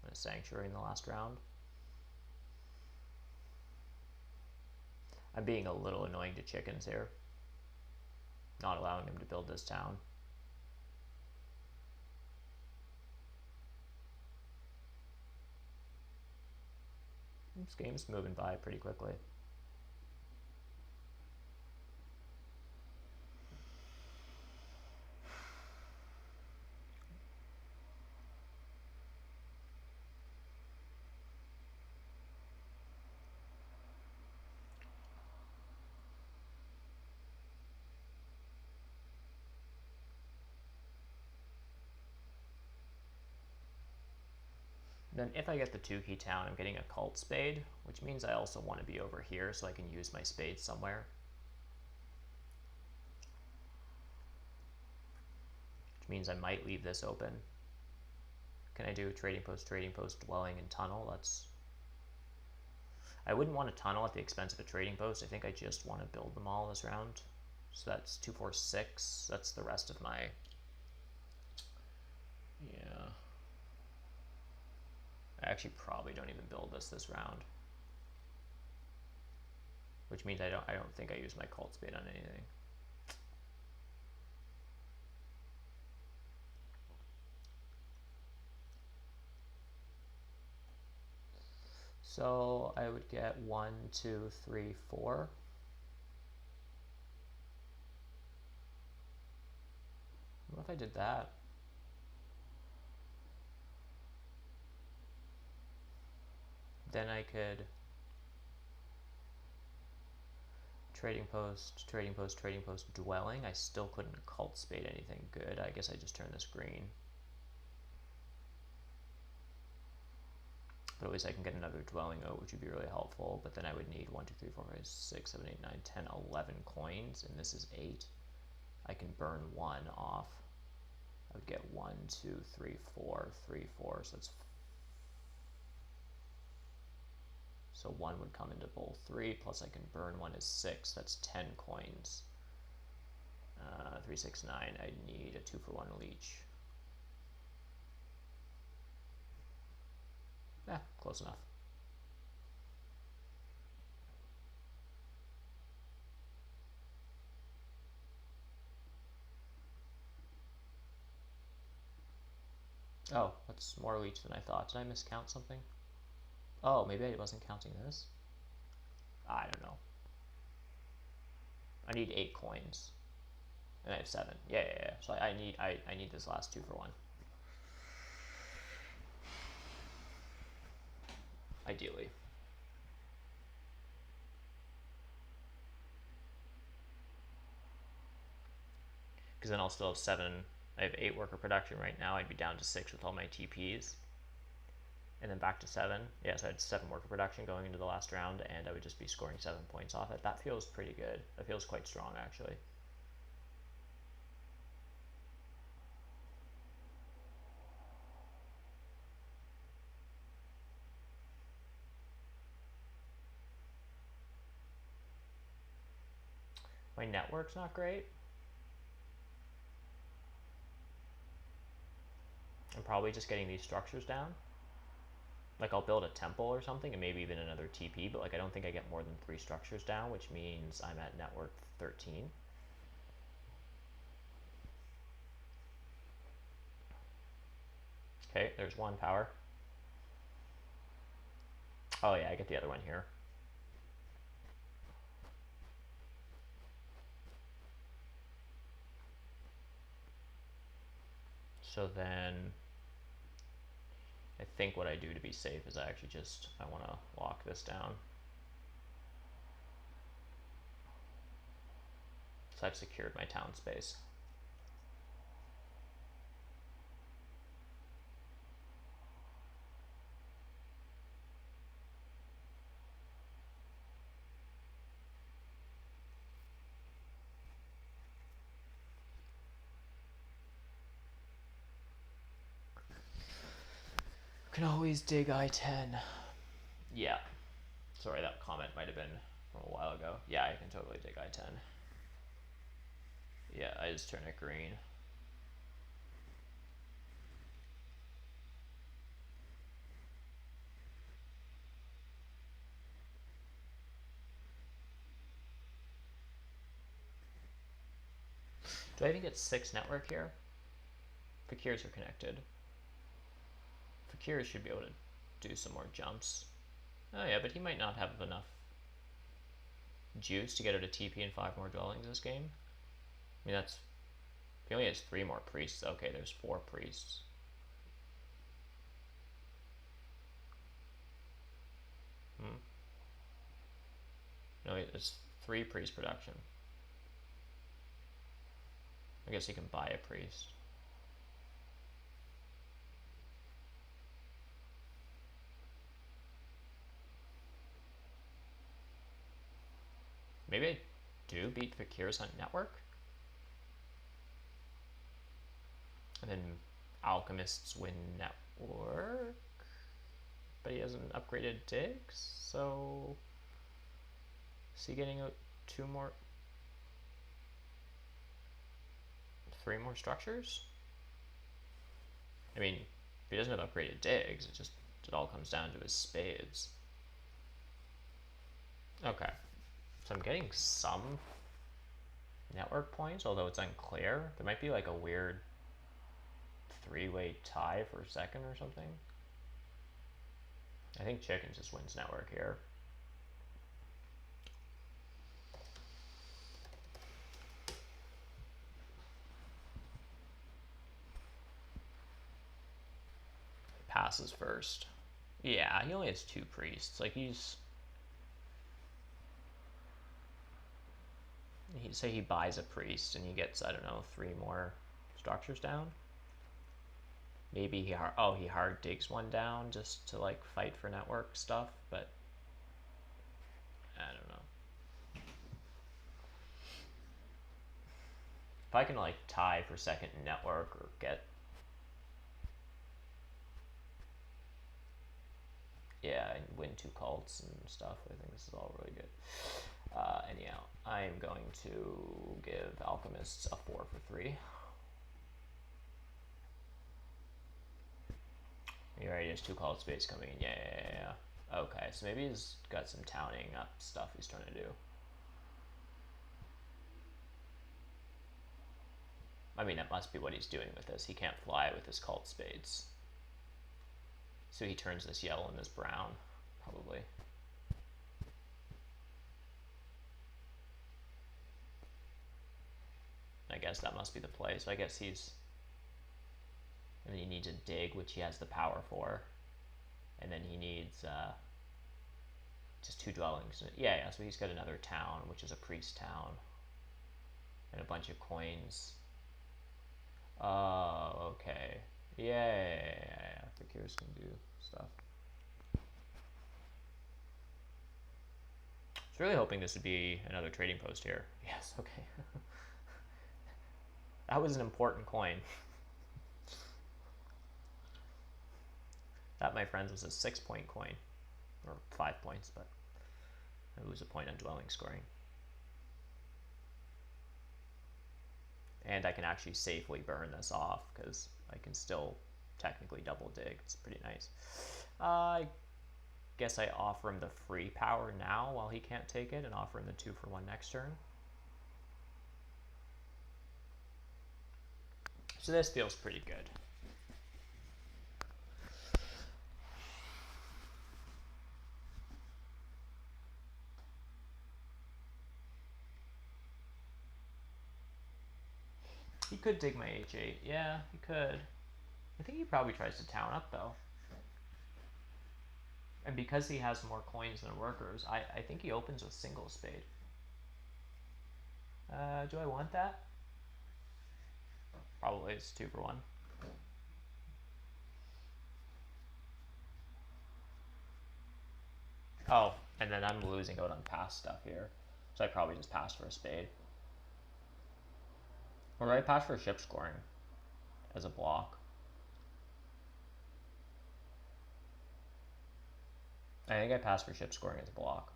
and a sanctuary in the last round. I'm being a little annoying to chickens here. Not allowing them to build this town. This game's moving by pretty quickly. Then if I get the 2-key town, I'm getting a cult spade, which means I also want to be over here so I can use my spade somewhere. Which means I might leave this open. Can I do trading post, dwelling, and tunnel? That's... I wouldn't want a tunnel at the expense of a trading post. I think I just want to build them all this round. So that's 2, 4, 6. That's the rest of my... Yeah. I actually probably don't even build this round. Which means I don't think I use my cult spade on anything. So I would get 1, 2, 3, 4. What if I did that? Then I could trading post, dwelling. I still couldn't cult spade anything good. I guess I just turn this green. But at least I can get another dwelling out, which would be really helpful. But then I would need 1, 2, 3, 4, 5, 6, 7, 8, 9, 10, 11 coins, and this is 8. I can burn 1 off. I would get 1, 2, 3, 4, 3, 4. So that's... So 1 would come into bowl 3, plus I can burn 1 is 6. That's 10 coins. 3, 6, 9. I need a 2 for 1 leech. Close enough. Oh, that's more leech than I thought. Did I miscount something? Oh, maybe I wasn't counting this? I don't know. I need 8 coins. And I have 7. Yeah. So I need this last 2 for 1. Ideally. Because then I'll still have 7. I have 8 worker production right now. I'd be down to 6 with all my TPs. And then back to 7. Yeah, so I had 7 worker production going into the last round, and I would just be scoring 7 points off it. That feels pretty good. That feels quite strong, actually. My network's not great. I'm probably just getting these structures down. Like, I'll build a temple or something, and maybe even another TP, but like I don't think I get more than 3 structures down, which means I'm at network 13. Okay, there's 1 power. Oh yeah, I get the other one here. So then I think what I do to be safe is I actually just, I want to lock this down. So I've secured my town space. Can always dig I-10. Yeah. Sorry, that comment might have been from a while ago. Yeah, I can totally dig I-10. Yeah, I just turn it green. Do I even get 6 network here? Fakirs are connected. Fakirs should be able to do some more jumps. Oh yeah, but he might not have enough juice to get out of TP and 5 more dwellings this game. I mean, that's... He only has 3 more priests. Okay, there's 4 priests. No, it's 3 priest production. I guess he can buy a priest. Maybe I do beat Fakir's on network? And then alchemists win network? But he hasn't upgraded digs, so... Is he getting out 2 more... 3 more structures? I mean, if he doesn't have upgraded digs, it all comes down to his spades. Okay. So I'm getting some network points, although it's unclear. There might be like a weird 3-way tie for second or something. I think Chicken just wins network here. Passes first. Yeah, he only has 2 priests. Like say he buys a priest and he gets, I don't know, 3 more structures down. Maybe he hard digs 1 down just to like fight for network stuff, but I don't know. If I can like tie for second network or get, yeah, and win 2 cults and stuff, I think this is all really good. Anyhow, I'm going to give alchemists a 4 for 3. He already has 2 cult space coming in. Yeah. Okay, so maybe he's got some towning up stuff he's trying to do. I mean, that must be what he's doing with this. He can't fly with his cult spades. So he turns this yellow and this brown, probably. I guess that must be the play. So I guess he's... And then he needs a dig, which he has the power for. And then he needs just 2 dwellings. Yeah, so he's got another town, which is a priest town. And a bunch of coins. Oh, okay. Yeah. Fakirs can do stuff. I was really hoping this would be another trading post here. Yes, okay. That was an important coin. That, my friends, was a 6-point coin. Or 5 points, but it was a point on dwelling scoring. And I can actually safely burn this off because I can still technically double dig. It's pretty nice. I guess I offer him the free power now while he can't take it and offer him the 2 for 1 next turn. So this feels pretty good. He could dig my H8. Yeah, he could. I think he probably tries to town up, though. And because he has more coins than workers, I think he opens with single spade. Do I want that? Probably it's 2 for 1. Oh, and then I'm losing out on pass stuff here. So I probably just pass for a spade. Or do I pass for ship scoring as a block? I think I pass for ship scoring as a block.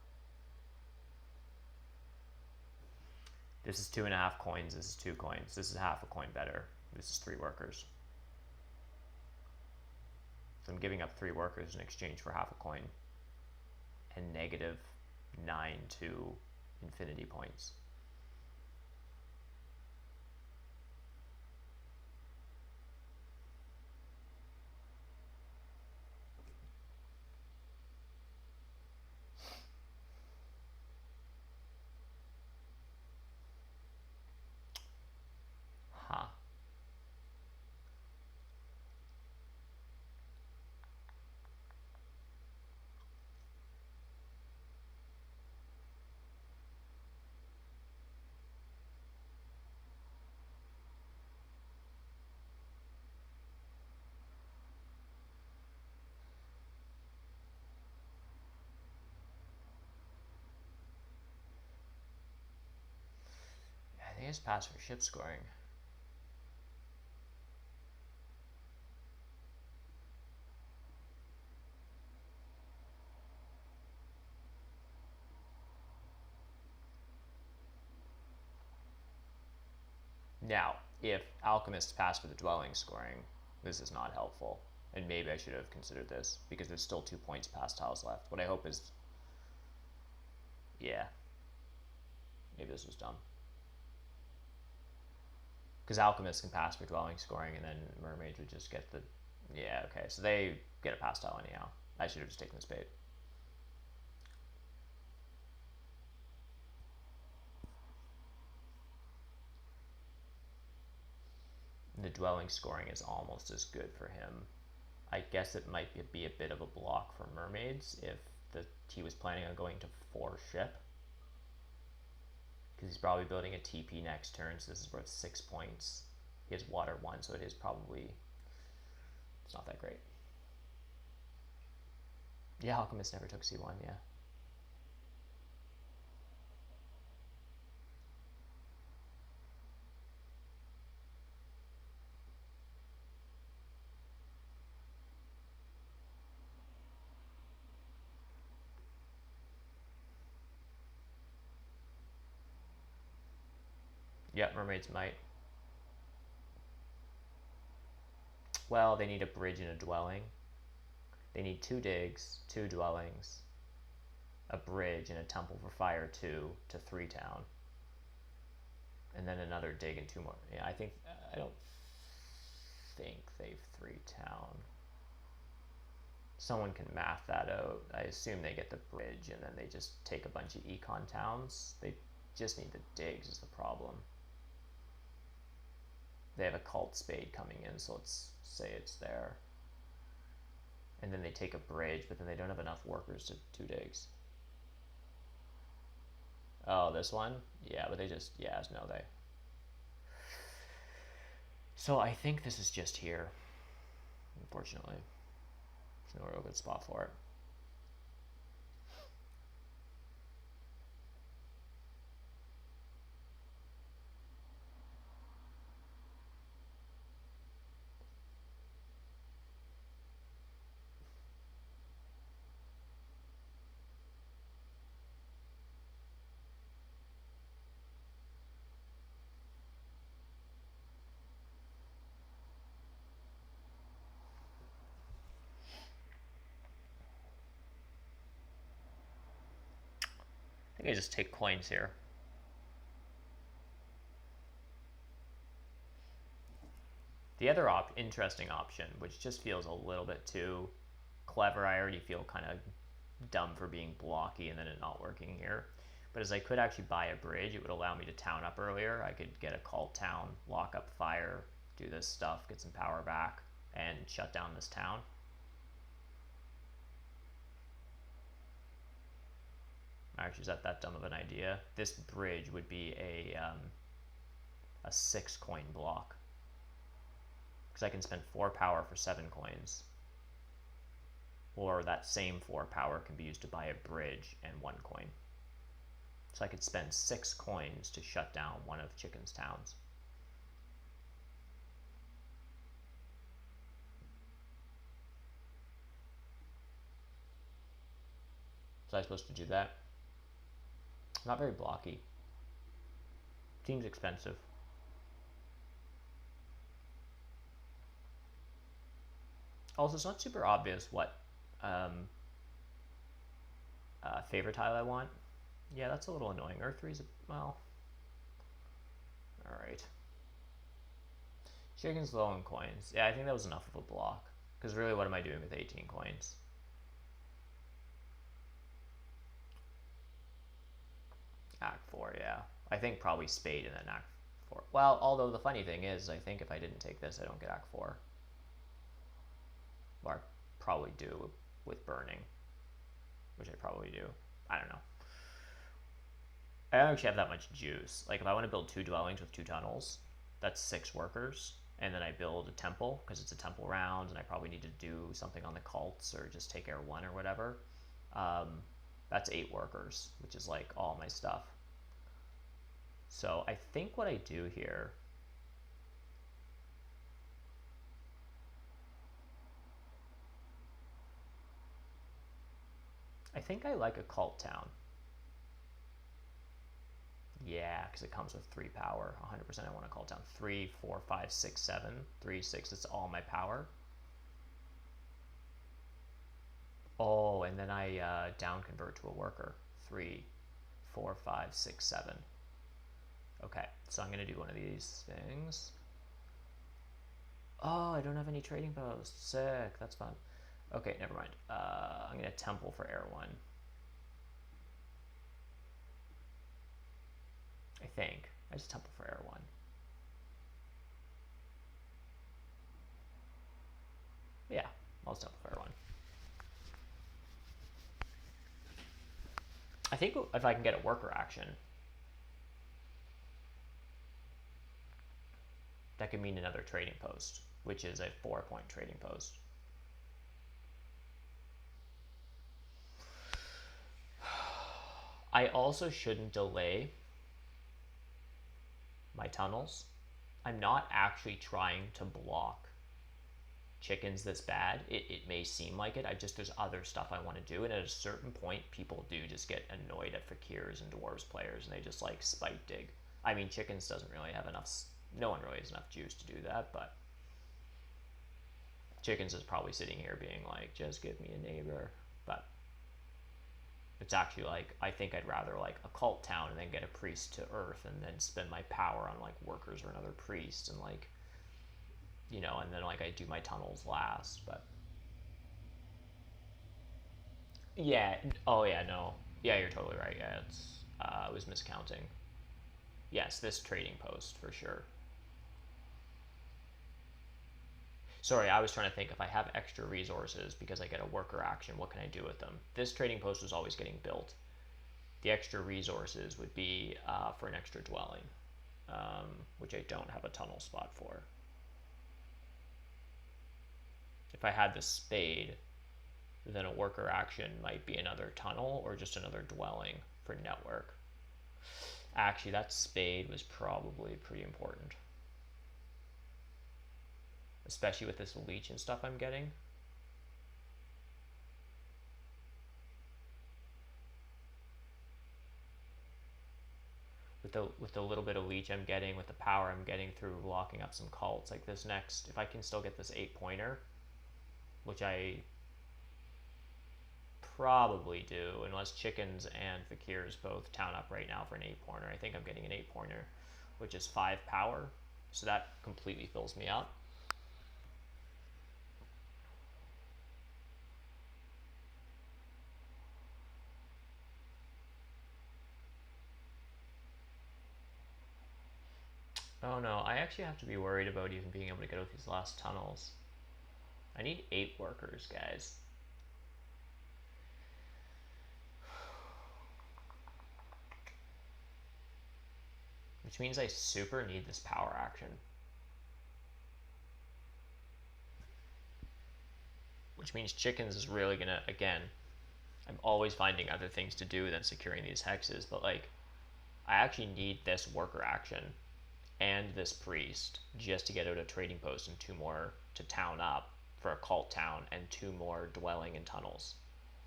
This is 2.5 coins, this is 2 coins. This is half a coin better. This is 3 workers. So I'm giving up 3 workers in exchange for half a coin. And negative 9 to infinity points. He has pass for ship scoring. Now, if Alchemists pass for the dwelling scoring, this is not helpful. And maybe I should have considered this, because there's still 2 points past tiles left. What I hope is... Yeah. Maybe this was dumb. Because Alchemists can pass for dwelling scoring, and then Mermaids would just get the... Yeah, okay. So they get a pass tile anyhow. I should have just taken this bait. The dwelling scoring is almost as good for him. I guess it might be a bit of a block for Mermaids if he was planning on going to 4 ship. Because he's probably building a TP next turn, so this is worth 6 points. He has water 1, so it is probably... It's not that great. Yeah, Alchemist never took C1, yeah. Yeah, Mermaids might. Well, they need a bridge and a dwelling. They need 2 digs, 2 dwellings, a bridge, and a temple for fire 2 to 3 town. And then another dig and 2 more. Yeah, I don't think they've 3 town. Someone can math that out. I assume they get the bridge and then they just take a bunch of econ towns. They just need the digs is the problem. They have a cult spade coming in, so let's say it's there. And then they take a bridge, but then they don't have enough workers to 2 digs. Oh, this one? Yeah, but they just, yeah, no, they. So I think this is just here, unfortunately. There's no real good spot for it. I think I just take coins here. The other interesting option, which just feels a little bit too clever, I already feel kind of dumb for being blocky and then it not working here, but as I could actually buy a bridge, it would allow me to town up earlier. I could get a cult town, lock up fire, do this stuff, get some power back, and shut down this town. Actually, is that dumb of an idea? This bridge would be a 6 coin block. Because I can spend 4 power for 7 coins. Or that same 4 power can be used to buy a bridge and 1 coin. So I could spend 6 coins to shut down one of Chicken's towns. Was I supposed to do that? Not very blocky. Seems expensive. Also, it's not super obvious what favorite tile I want. Yeah, that's a little annoying. Earth 3's, well... Alright. Chicken's low on coins. Yeah, I think that was enough of a block. Because really, what am I doing with 18 coins? Act 4, yeah. I think probably spade and then Act 4. Well, although the funny thing is, I think if I didn't take this, I don't get Act 4. Or I probably do with burning. Which I probably do. I don't know. I don't actually have that much juice. Like, if I want to build 2 dwellings with 2 tunnels, that's 6 workers. And then I build a temple, because it's a temple round, and I probably need to do something on the cults, or just take Air 1 or whatever. That's 8 workers, which is like all my stuff. So I think what I do here, I think I like a cult town. Yeah, because it comes with 3 power. 100% I want to cult town. 3, 4, 5, 6, 7. 3, 6, it's all my power. Oh, and then I down convert to a worker. 3, 4, 5, 6, 7. Okay, so I'm going to do one of these things. Oh, I don't have any trading posts. Sick, that's fun. Okay, never mind. I'm going to temple for air 1. I think. I just temple for air 1. Yeah, I'll just temple for air 1. I think if I can get a worker action, that could mean another trading post, which is a 4-point trading post. I also shouldn't delay my tunnels. I'm not actually trying to block chickens this bad. It may seem like it. There's other stuff I want to do, and at a certain point, people do just get annoyed at fakirs and dwarves players, and they just like spite dig. I mean, chickens doesn't really have enough. No one really has enough juice to do that, but chickens is probably sitting here being like, just give me a neighbor. But it's actually like, I think I'd rather like a cult town and then get a priest to earth and then spend my power on like workers or another priest and like, you know, and then like I do my tunnels last. But yeah, oh yeah, no, yeah, you're totally right. Yeah, it's I was miscounting. Yes, this trading post for sure. Sorry, I was trying to think, if I have extra resources because I get a worker action, what can I do with them? This trading post was always getting built. The extra resources would be for an extra dwelling, which I don't have a tunnel spot for. If I had the spade, then a worker action might be another tunnel or just another dwelling for network. Actually, that spade was probably pretty important, especially with this leech and stuff I'm getting. With the little bit of leech I'm getting, with the power I'm getting through locking up some cults, like this next, if I can still get this 8-pointer, which I probably do, unless chickens and fakirs both town up right now for an 8-pointer. I think I'm getting an 8-pointer, which is 5 power, so that completely fills me up. Oh no, I actually have to be worried about even being able to get out these last tunnels. I need 8 workers, guys. Which means I super need this power action. Which means chickens is really gonna, again, I'm always finding other things to do than securing these hexes, but like, I actually need this worker action and this priest just to get out a trading post and 2 more to town up for a cult town and 2 more dwelling and tunnels.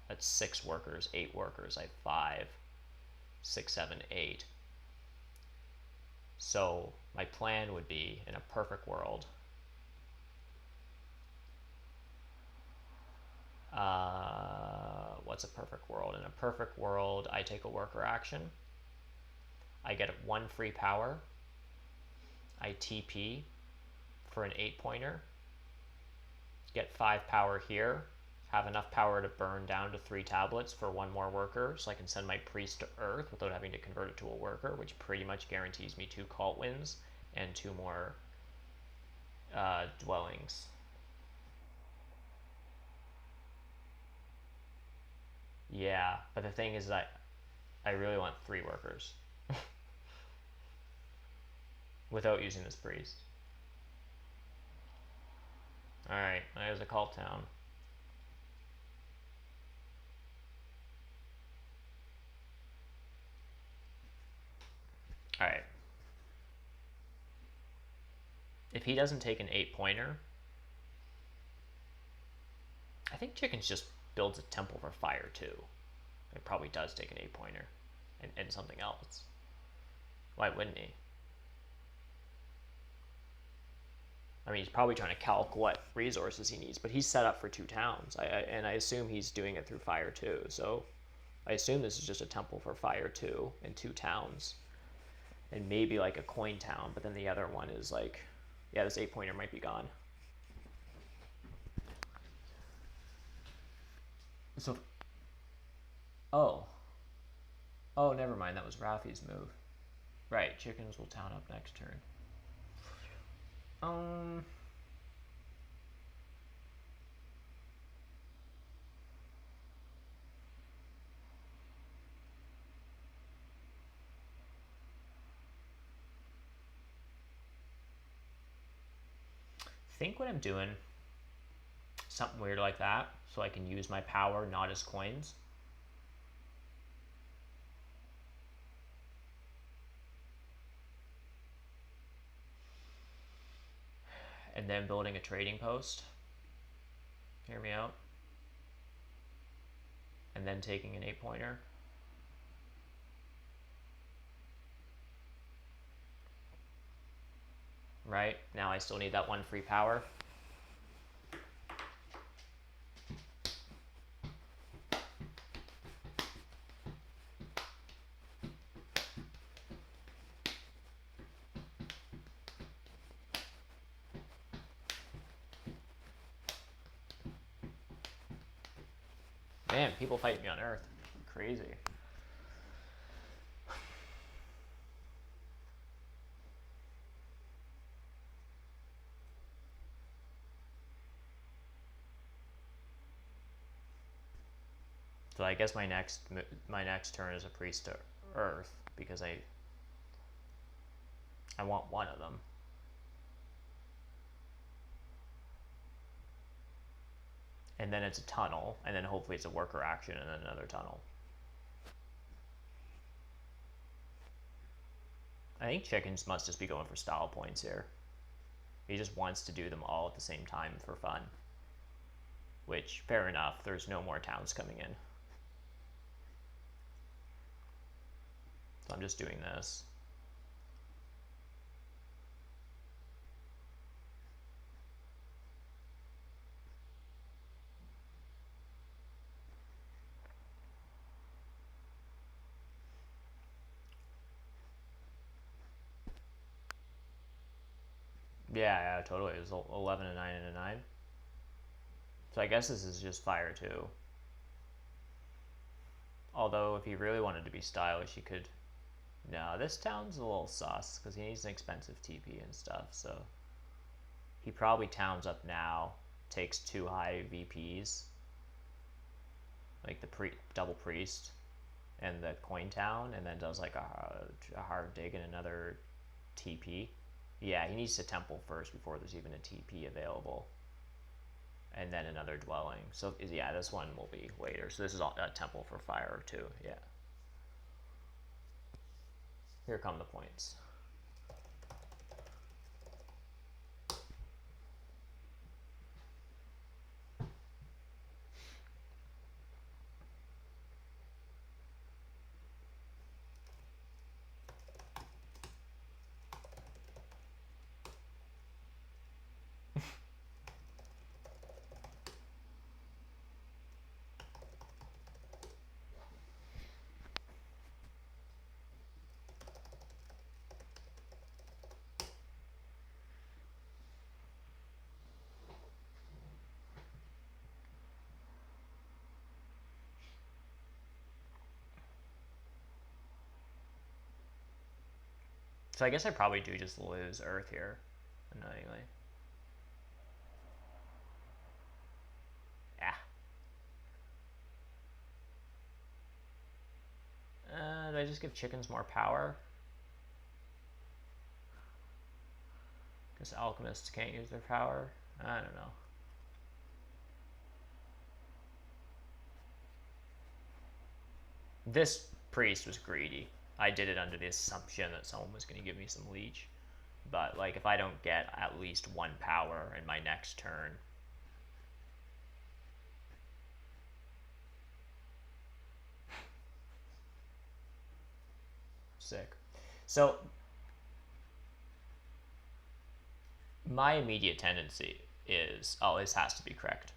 That's 6 workers, 8 workers. I have 5, 6, 7, 8. So my plan would be, in a perfect world, what's a perfect world? In a perfect world, I take a worker action. I get 1 free power. I TP for an 8-pointer. Get 5 power here. Have enough power to burn down to 3 tablets for 1 more worker, so I can send my priest to earth without having to convert it to a worker, which pretty much guarantees me 2 cult wins and 2 more dwellings. Yeah, but the thing is that I really want 3 workers without using this priest. Alright, there's a cult town. Alright, if he doesn't take an 8-pointer, I think Chickens just builds a temple for fire too. It probably does take an 8-pointer and something else. Why wouldn't he? I mean, he's probably trying to calc what resources he needs, but he's set up for 2 towns. And I assume he's doing it through fire too. So I assume this is just a temple for fire too and 2 towns. And maybe like a coin town, but then the other one is like, yeah, this 8-pointer might be gone. So, oh, never mind. That was Rafi's move. Right, Chickens will town up next turn. I think what I'm doing, something weird like that, so I can use my power not as coins. And then building a trading post. Hear me out. And then taking an 8-pointer. Right? Now I still need that 1 free power. Man, people fight me on Earth. Crazy. So I guess my next turn is a priest to Earth because I want one of them. And then it's a tunnel, and then hopefully it's a worker action and then another tunnel. I think Chickens must just be going for style points here. He just wants to do them all at the same time for fun. Which, fair enough, there's no more towns coming in. So I'm just doing this. Yeah, totally. It was 11, a 9, and a 9. So I guess this is just fire too. Although if he really wanted to be stylish, he could... No, this town's a little sus because he needs an expensive TP and stuff. So he probably towns up now, takes 2 high VPs, like the double priest and the coin town, and then does like a hard dig and another TP. Yeah, he needs to temple first before there's even a TP available. And then another dwelling. So yeah, this one will be later. So this is a temple for fire too, yeah. Here come the points. So I guess I probably do just lose Earth here, annoyingly. Yeah. Do I just give Chickens more power? Because alchemists can't use their power? I don't know. This priest was greedy. I did it under the assumption that someone was going to give me some leech. But like if I don't get at least 1 power in my next turn, sick. So my immediate tendency is, oh, this has to be correct.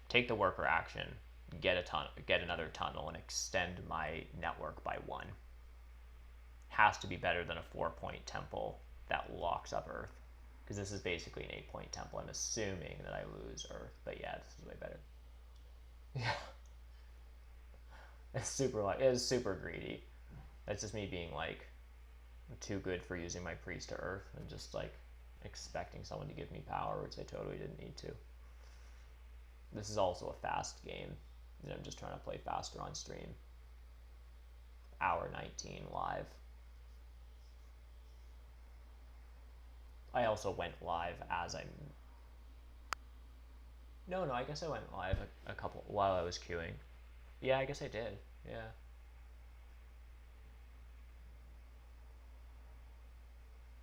Take the worker action, get another tunnel, and extend my network by 1. Has to be better than a 4-point temple that locks up Earth, because this is basically an 8-point temple. I'm assuming that I lose Earth, but yeah, this is way better. Yeah, it is super greedy. That's just me being like too good for using my priest to Earth and just like expecting someone to give me power, which I totally didn't need to. This is also a fast game, and I'm just trying to play faster on stream. Hour 19 live. I also went live as I'm... No, I guess I went live a couple while I was queuing. Yeah, I guess I did. Yeah.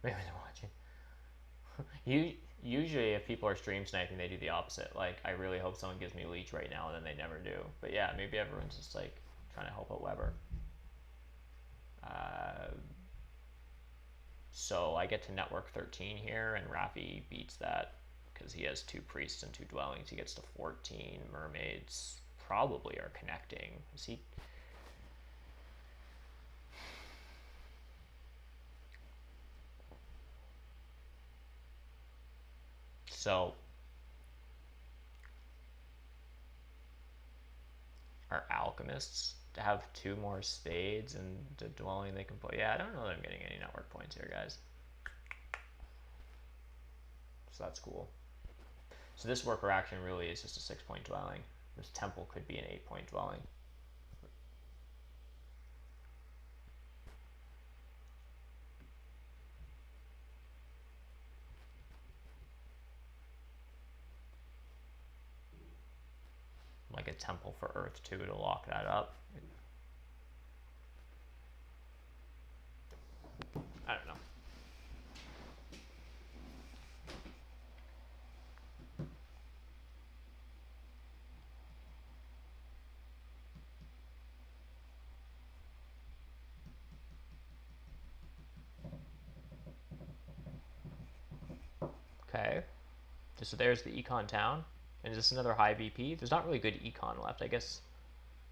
Maybe they're watching. Usually if people are stream sniping, they do the opposite. Like, I really hope someone gives me leech right now, and then they never do. But yeah, maybe everyone's just like trying to help out Weber. So I get to network 13 here, and Rafi beats that because he has 2 priests and 2 dwellings. He gets to 14. Mermaids probably are connecting. Is he... So are alchemists to have 2 more spades and a dwelling they can put? Yeah, I don't know that I'm getting any network points here, guys. So that's cool. So this worker action really is just a 6-point dwelling. This temple could be an 8-point dwelling. Like a temple for Earth 2 to lock that up. I don't know. Okay. So there's the econ town. And is this another high VP? There's not really good econ left, I guess.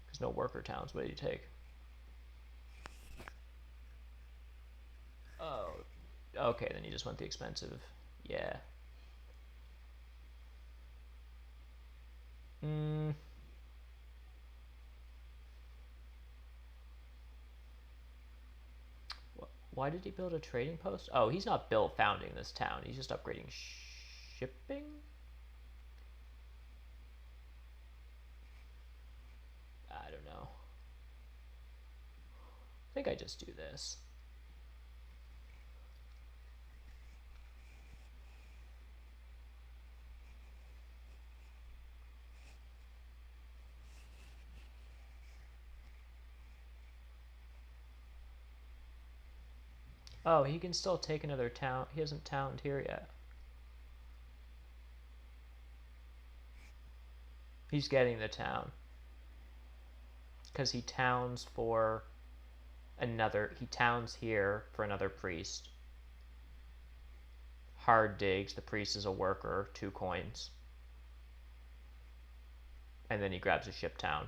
There's no worker towns. What do you take? Oh. Okay, then you just went the expensive. Yeah. Why did he build a trading post? Oh, he's not founding this town. He's just upgrading shipping? I don't know. I think I just do this. Oh, he can still take another town. He hasn't towned here yet. He's getting the town. Because he towns for another... He towns here for another priest. Hard digs. The priest is a worker. 2 coins. And then he grabs a ship town.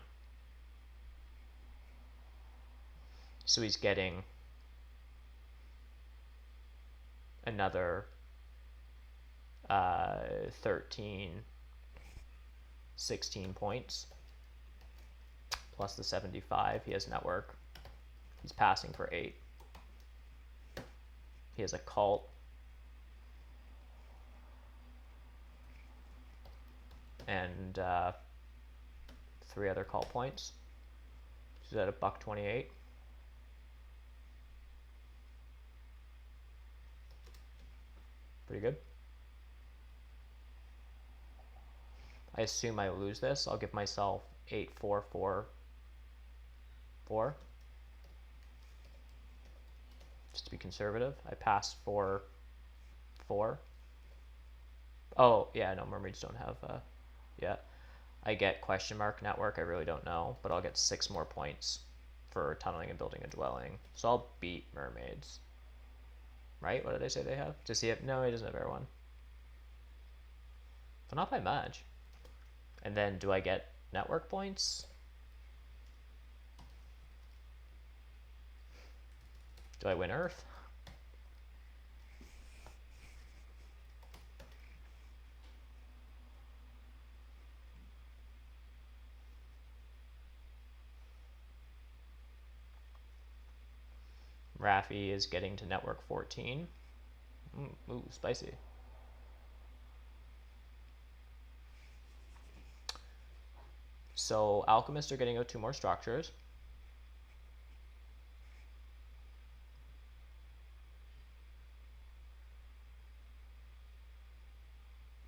So he's getting... another 13, 16 points plus the 75. He has network. He's passing for 8. He has a cult and 3 other cult points. He's at $1.28. Pretty good. I assume I lose this. I'll give myself 8, 4, 4, 4. Just to be conservative. I pass for 4. Oh, yeah, no, mermaids don't have, yeah. I get question mark network, I really don't know, but I'll get 6 more points for tunneling and building a dwelling. So I'll beat mermaids. Right? What did they say they have? Does he have? No, he doesn't have Air 1. But not by much. And then do I get network points? Do I win Earth? Raffi is getting to network 14. Ooh, spicy. So alchemists are getting out 2 more structures.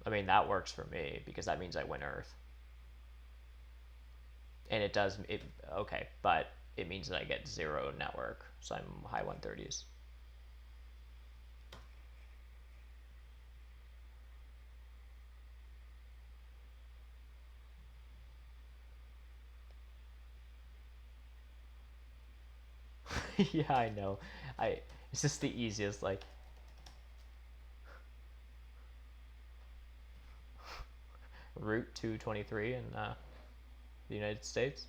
I mean, that works for me because that means I win Earth. And it does, okay, but it means that I get 0 network, so I'm high 130s. Yeah, I know. It's just the easiest, like, Route 223 in the United States.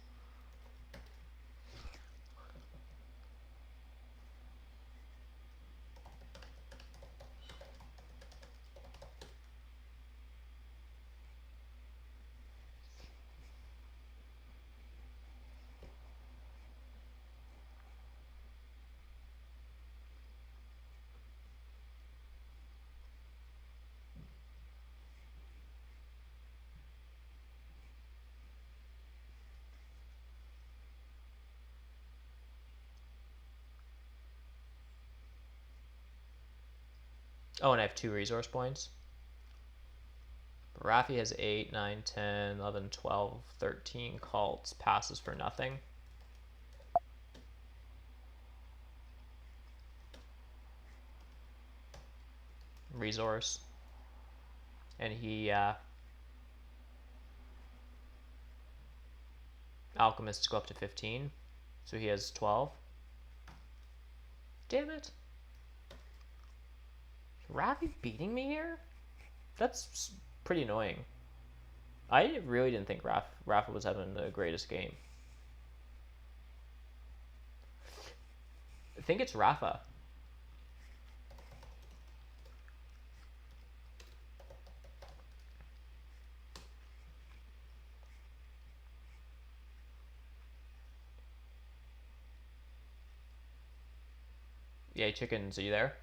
Oh, and I have 2 resource points. Raffi has 8, 9, 10, 11, 12, 13 cults. Passes for nothing. Resource. And he, alchemists go up to 15. So he has 12. Damn it. Raffi beating me here? That's pretty annoying. I really didn't think Rafa was having the greatest game. I think it's Rafa. Yeah, chickens, are you there?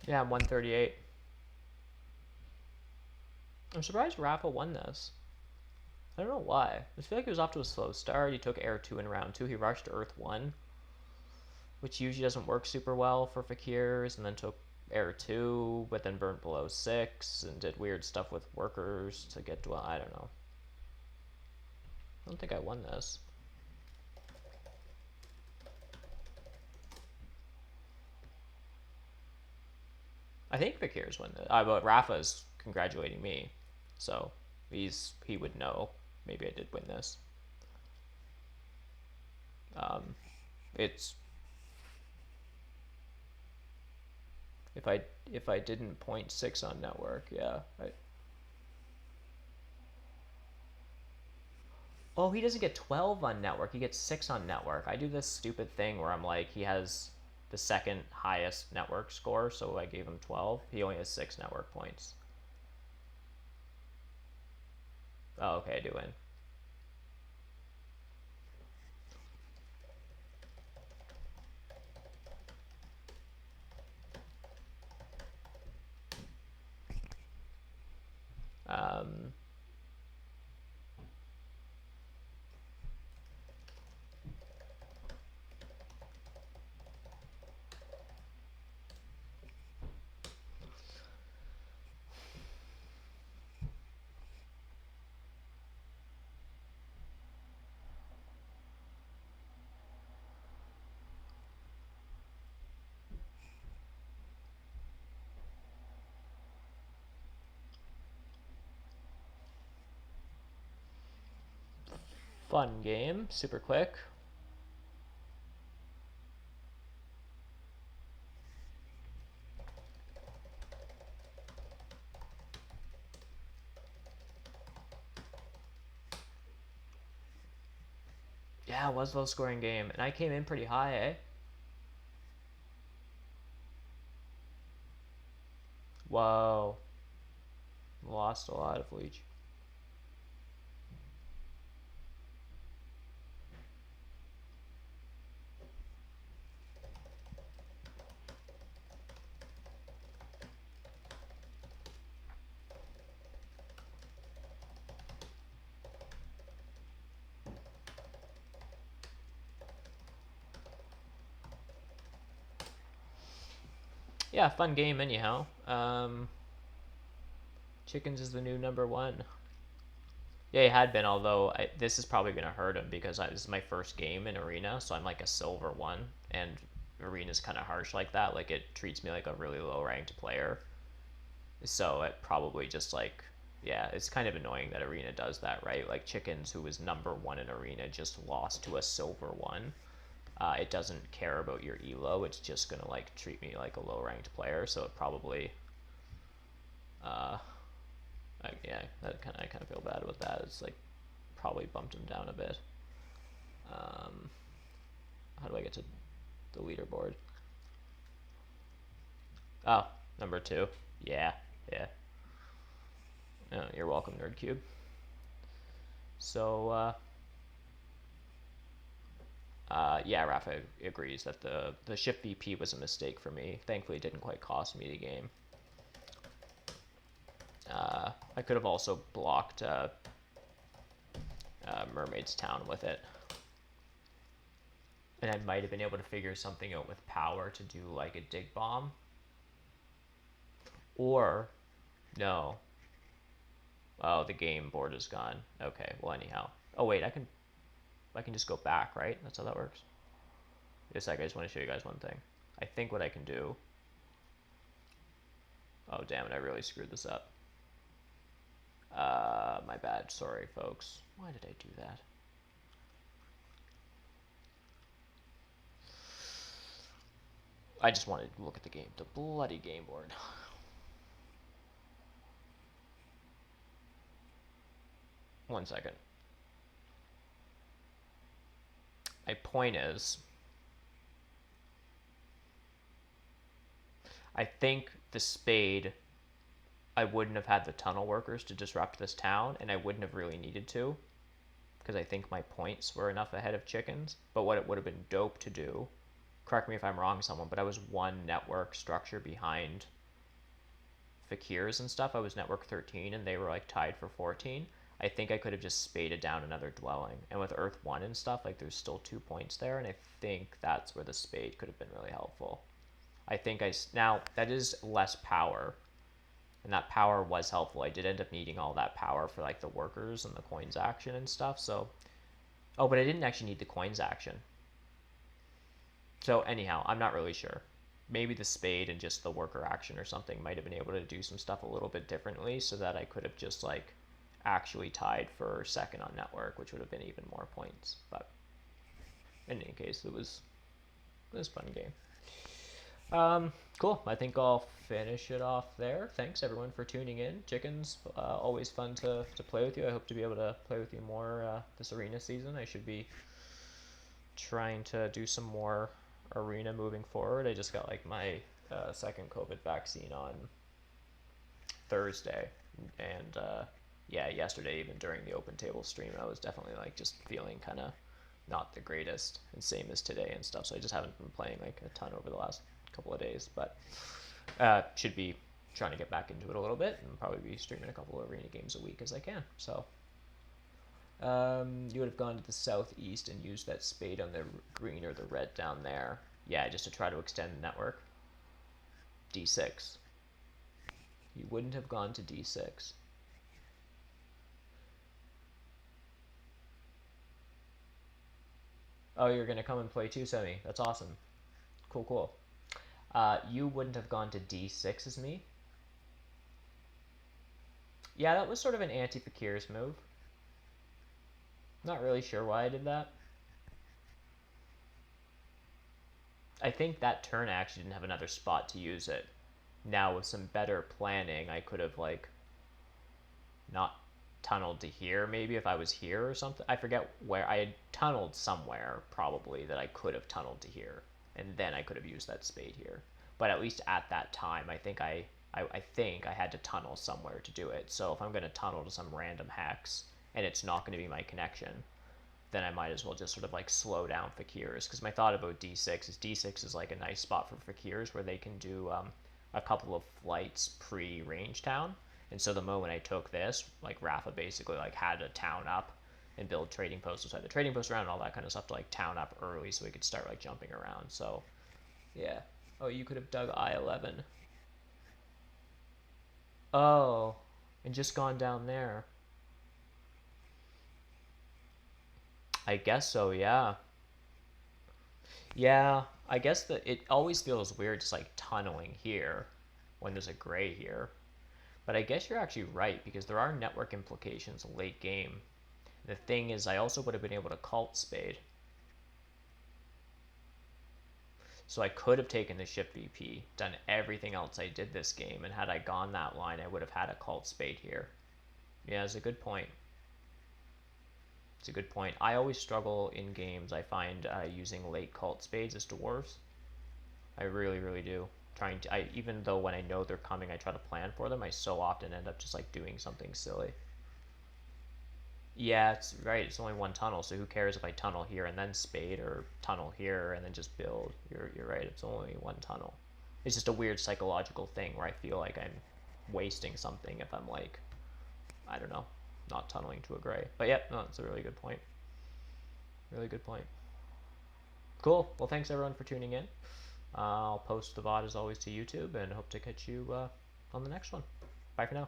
Yeah, I'm 138. I'm surprised Rafa won this. I don't know why. I feel like he was off to a slow start. He took Air 2 in round 2. He rushed Earth 1, which usually doesn't work super well for Fakirs, and then took Air 2, but then burnt below 6, and did weird stuff with workers to get to, I don't know. I don't think I won this. I think Fakirs won this. But Rafa's congratulating me, so he would know. Maybe I did win this. It's if I didn't 0.6 on network, yeah. Oh, he doesn't get 12 on network. He gets 6 on network. I do this stupid thing where I'm like, he has the second highest network score, so I gave him 12. He only has 6 network points. Oh, okay, I do win. Um, Fun game, super quick. Yeah, it was a low scoring game, and I came in pretty high, eh? Whoa. Lost a lot of leech. Yeah, fun game anyhow. Chickens is the new number one. Yeah, he had been, although this is probably going to hurt him because this is my first game in Arena, so I'm like a silver one, and Arena's kind of harsh like that. Like, it treats me like a really low ranked player. So it probably just like, yeah, it's kind of annoying that Arena does that, right? Like, Chickens, who was number one in Arena, just lost to a silver one. It doesn't care about your elo. It's just going to like treat me like a low ranked player. So it probably, yeah, I kind of feel bad about that. It's like probably bumped him down a bit. How do I get to the leaderboard? Oh, number two. Yeah, yeah. Oh, you're welcome, NerdCube. So, yeah, Rafa agrees that the shift VP was a mistake for me. Thankfully, it didn't quite cost me the game. I could have also blocked Mermaid's Town with it. And I might have been able to figure something out with power to do like a dig bomb. Or, no. Oh, the game board is gone. Okay, well anyhow. Oh wait, I can just go back, right? That's how that works. Just a sec, I just want to show you guys one thing. I think what I can do... Oh damn it, I really screwed this up. My bad, sorry folks. Why did I do that? I just wanted to look at the bloody game board. One second. My point is, I think the spade, I wouldn't have had the tunnel workers to disrupt this town, and I wouldn't have really needed to, because I think my points were enough ahead of chickens. But what it would have been dope to do, correct me if I'm wrong, someone, but I was one network structure behind Fakirs and stuff. I was network 13, and they were like tied for 14. I think I could have just spaded down another dwelling. And with Earth 1 and stuff, like there's still 2 points there, and I think that's where the spade could have been really helpful. I think now that is less power, and that power was helpful. I did end up needing all that power for like the workers and the coins action and stuff. So, oh, but I didn't actually need the coins action. So anyhow, I'm not really sure. Maybe the spade and just the worker action or something might have been able to do some stuff a little bit differently, so that I could have just like actually tied for second on network, which would have been even more points. But in any case, it was a fun game. Cool. I think I'll finish it off there. Thanks everyone for tuning in. Chickens, always fun to play with you. I hope to be able to play with you more this arena season. I should be trying to do some more arena moving forward. I just got like my second COVID vaccine on Thursday, and yeah, yesterday even during the open table stream, I was definitely like just feeling kind of not the greatest, and same as today and stuff. So I just haven't been playing like a ton over the last couple of days, but should be trying to get back into it a little bit and probably be streaming a couple of arena games a week as I can. So you would have gone to the southeast and used that spade on the green or the red down there. Yeah, just to try to extend the network. D6. You wouldn't have gone to D6. Oh, you're going to come and play too, Semi. That's awesome. Cool, cool. You wouldn't have gone to D6 as me. Yeah, that was sort of an anti-Fakir's move. Not really sure why I did that. I think that turn I actually didn't have another spot to use it. Now with some better planning, I could have like not tunneled to here maybe if I was here or something. I forget where. I had tunneled somewhere probably that I could have tunneled to here, and then I could have used that spade here. But at least at that time, I think I had to tunnel somewhere to do it. So if I'm going to tunnel to some random hex and it's not going to be my connection, then I might as well just sort of like slow down Fakirs. Because my thought about D6 is like a nice spot for Fakirs where they can do a couple of flights pre-range town. And so the moment I took this, like Rafa basically like had a town up and build trading posts beside the trading post around and all that kind of stuff to like town up early so we could start like jumping around. So yeah. Oh, you could have dug I-11. Oh, and just gone down there. I guess so, yeah. Yeah, I guess that it always feels weird just like tunneling here when there's a gray here. But I guess you're actually right because there are network implications late game. The thing is, I also would have been able to cult spade. So I could have taken the ship VP, done everything else I did this game, and had I gone that line, I would have had a cult spade here. Yeah, it's a good point. It's a good point. I always struggle in games, I find, using late cult spades as dwarves. I really, really do. Even though when I know they're coming, I try to plan for them, I so often end up just like doing something silly. Yeah, it's right. It's only one tunnel, so who cares if I tunnel here and then spade or tunnel here and then just build? You're right. It's only one tunnel. It's just a weird psychological thing where I feel like I'm wasting something if I'm like, I don't know, not tunneling to a gray. But yeah, no, it's a really good point. Really good point. Cool. Well, thanks everyone for tuning in. I'll post the VOD as always to YouTube and hope to catch you on the next one. Bye for now.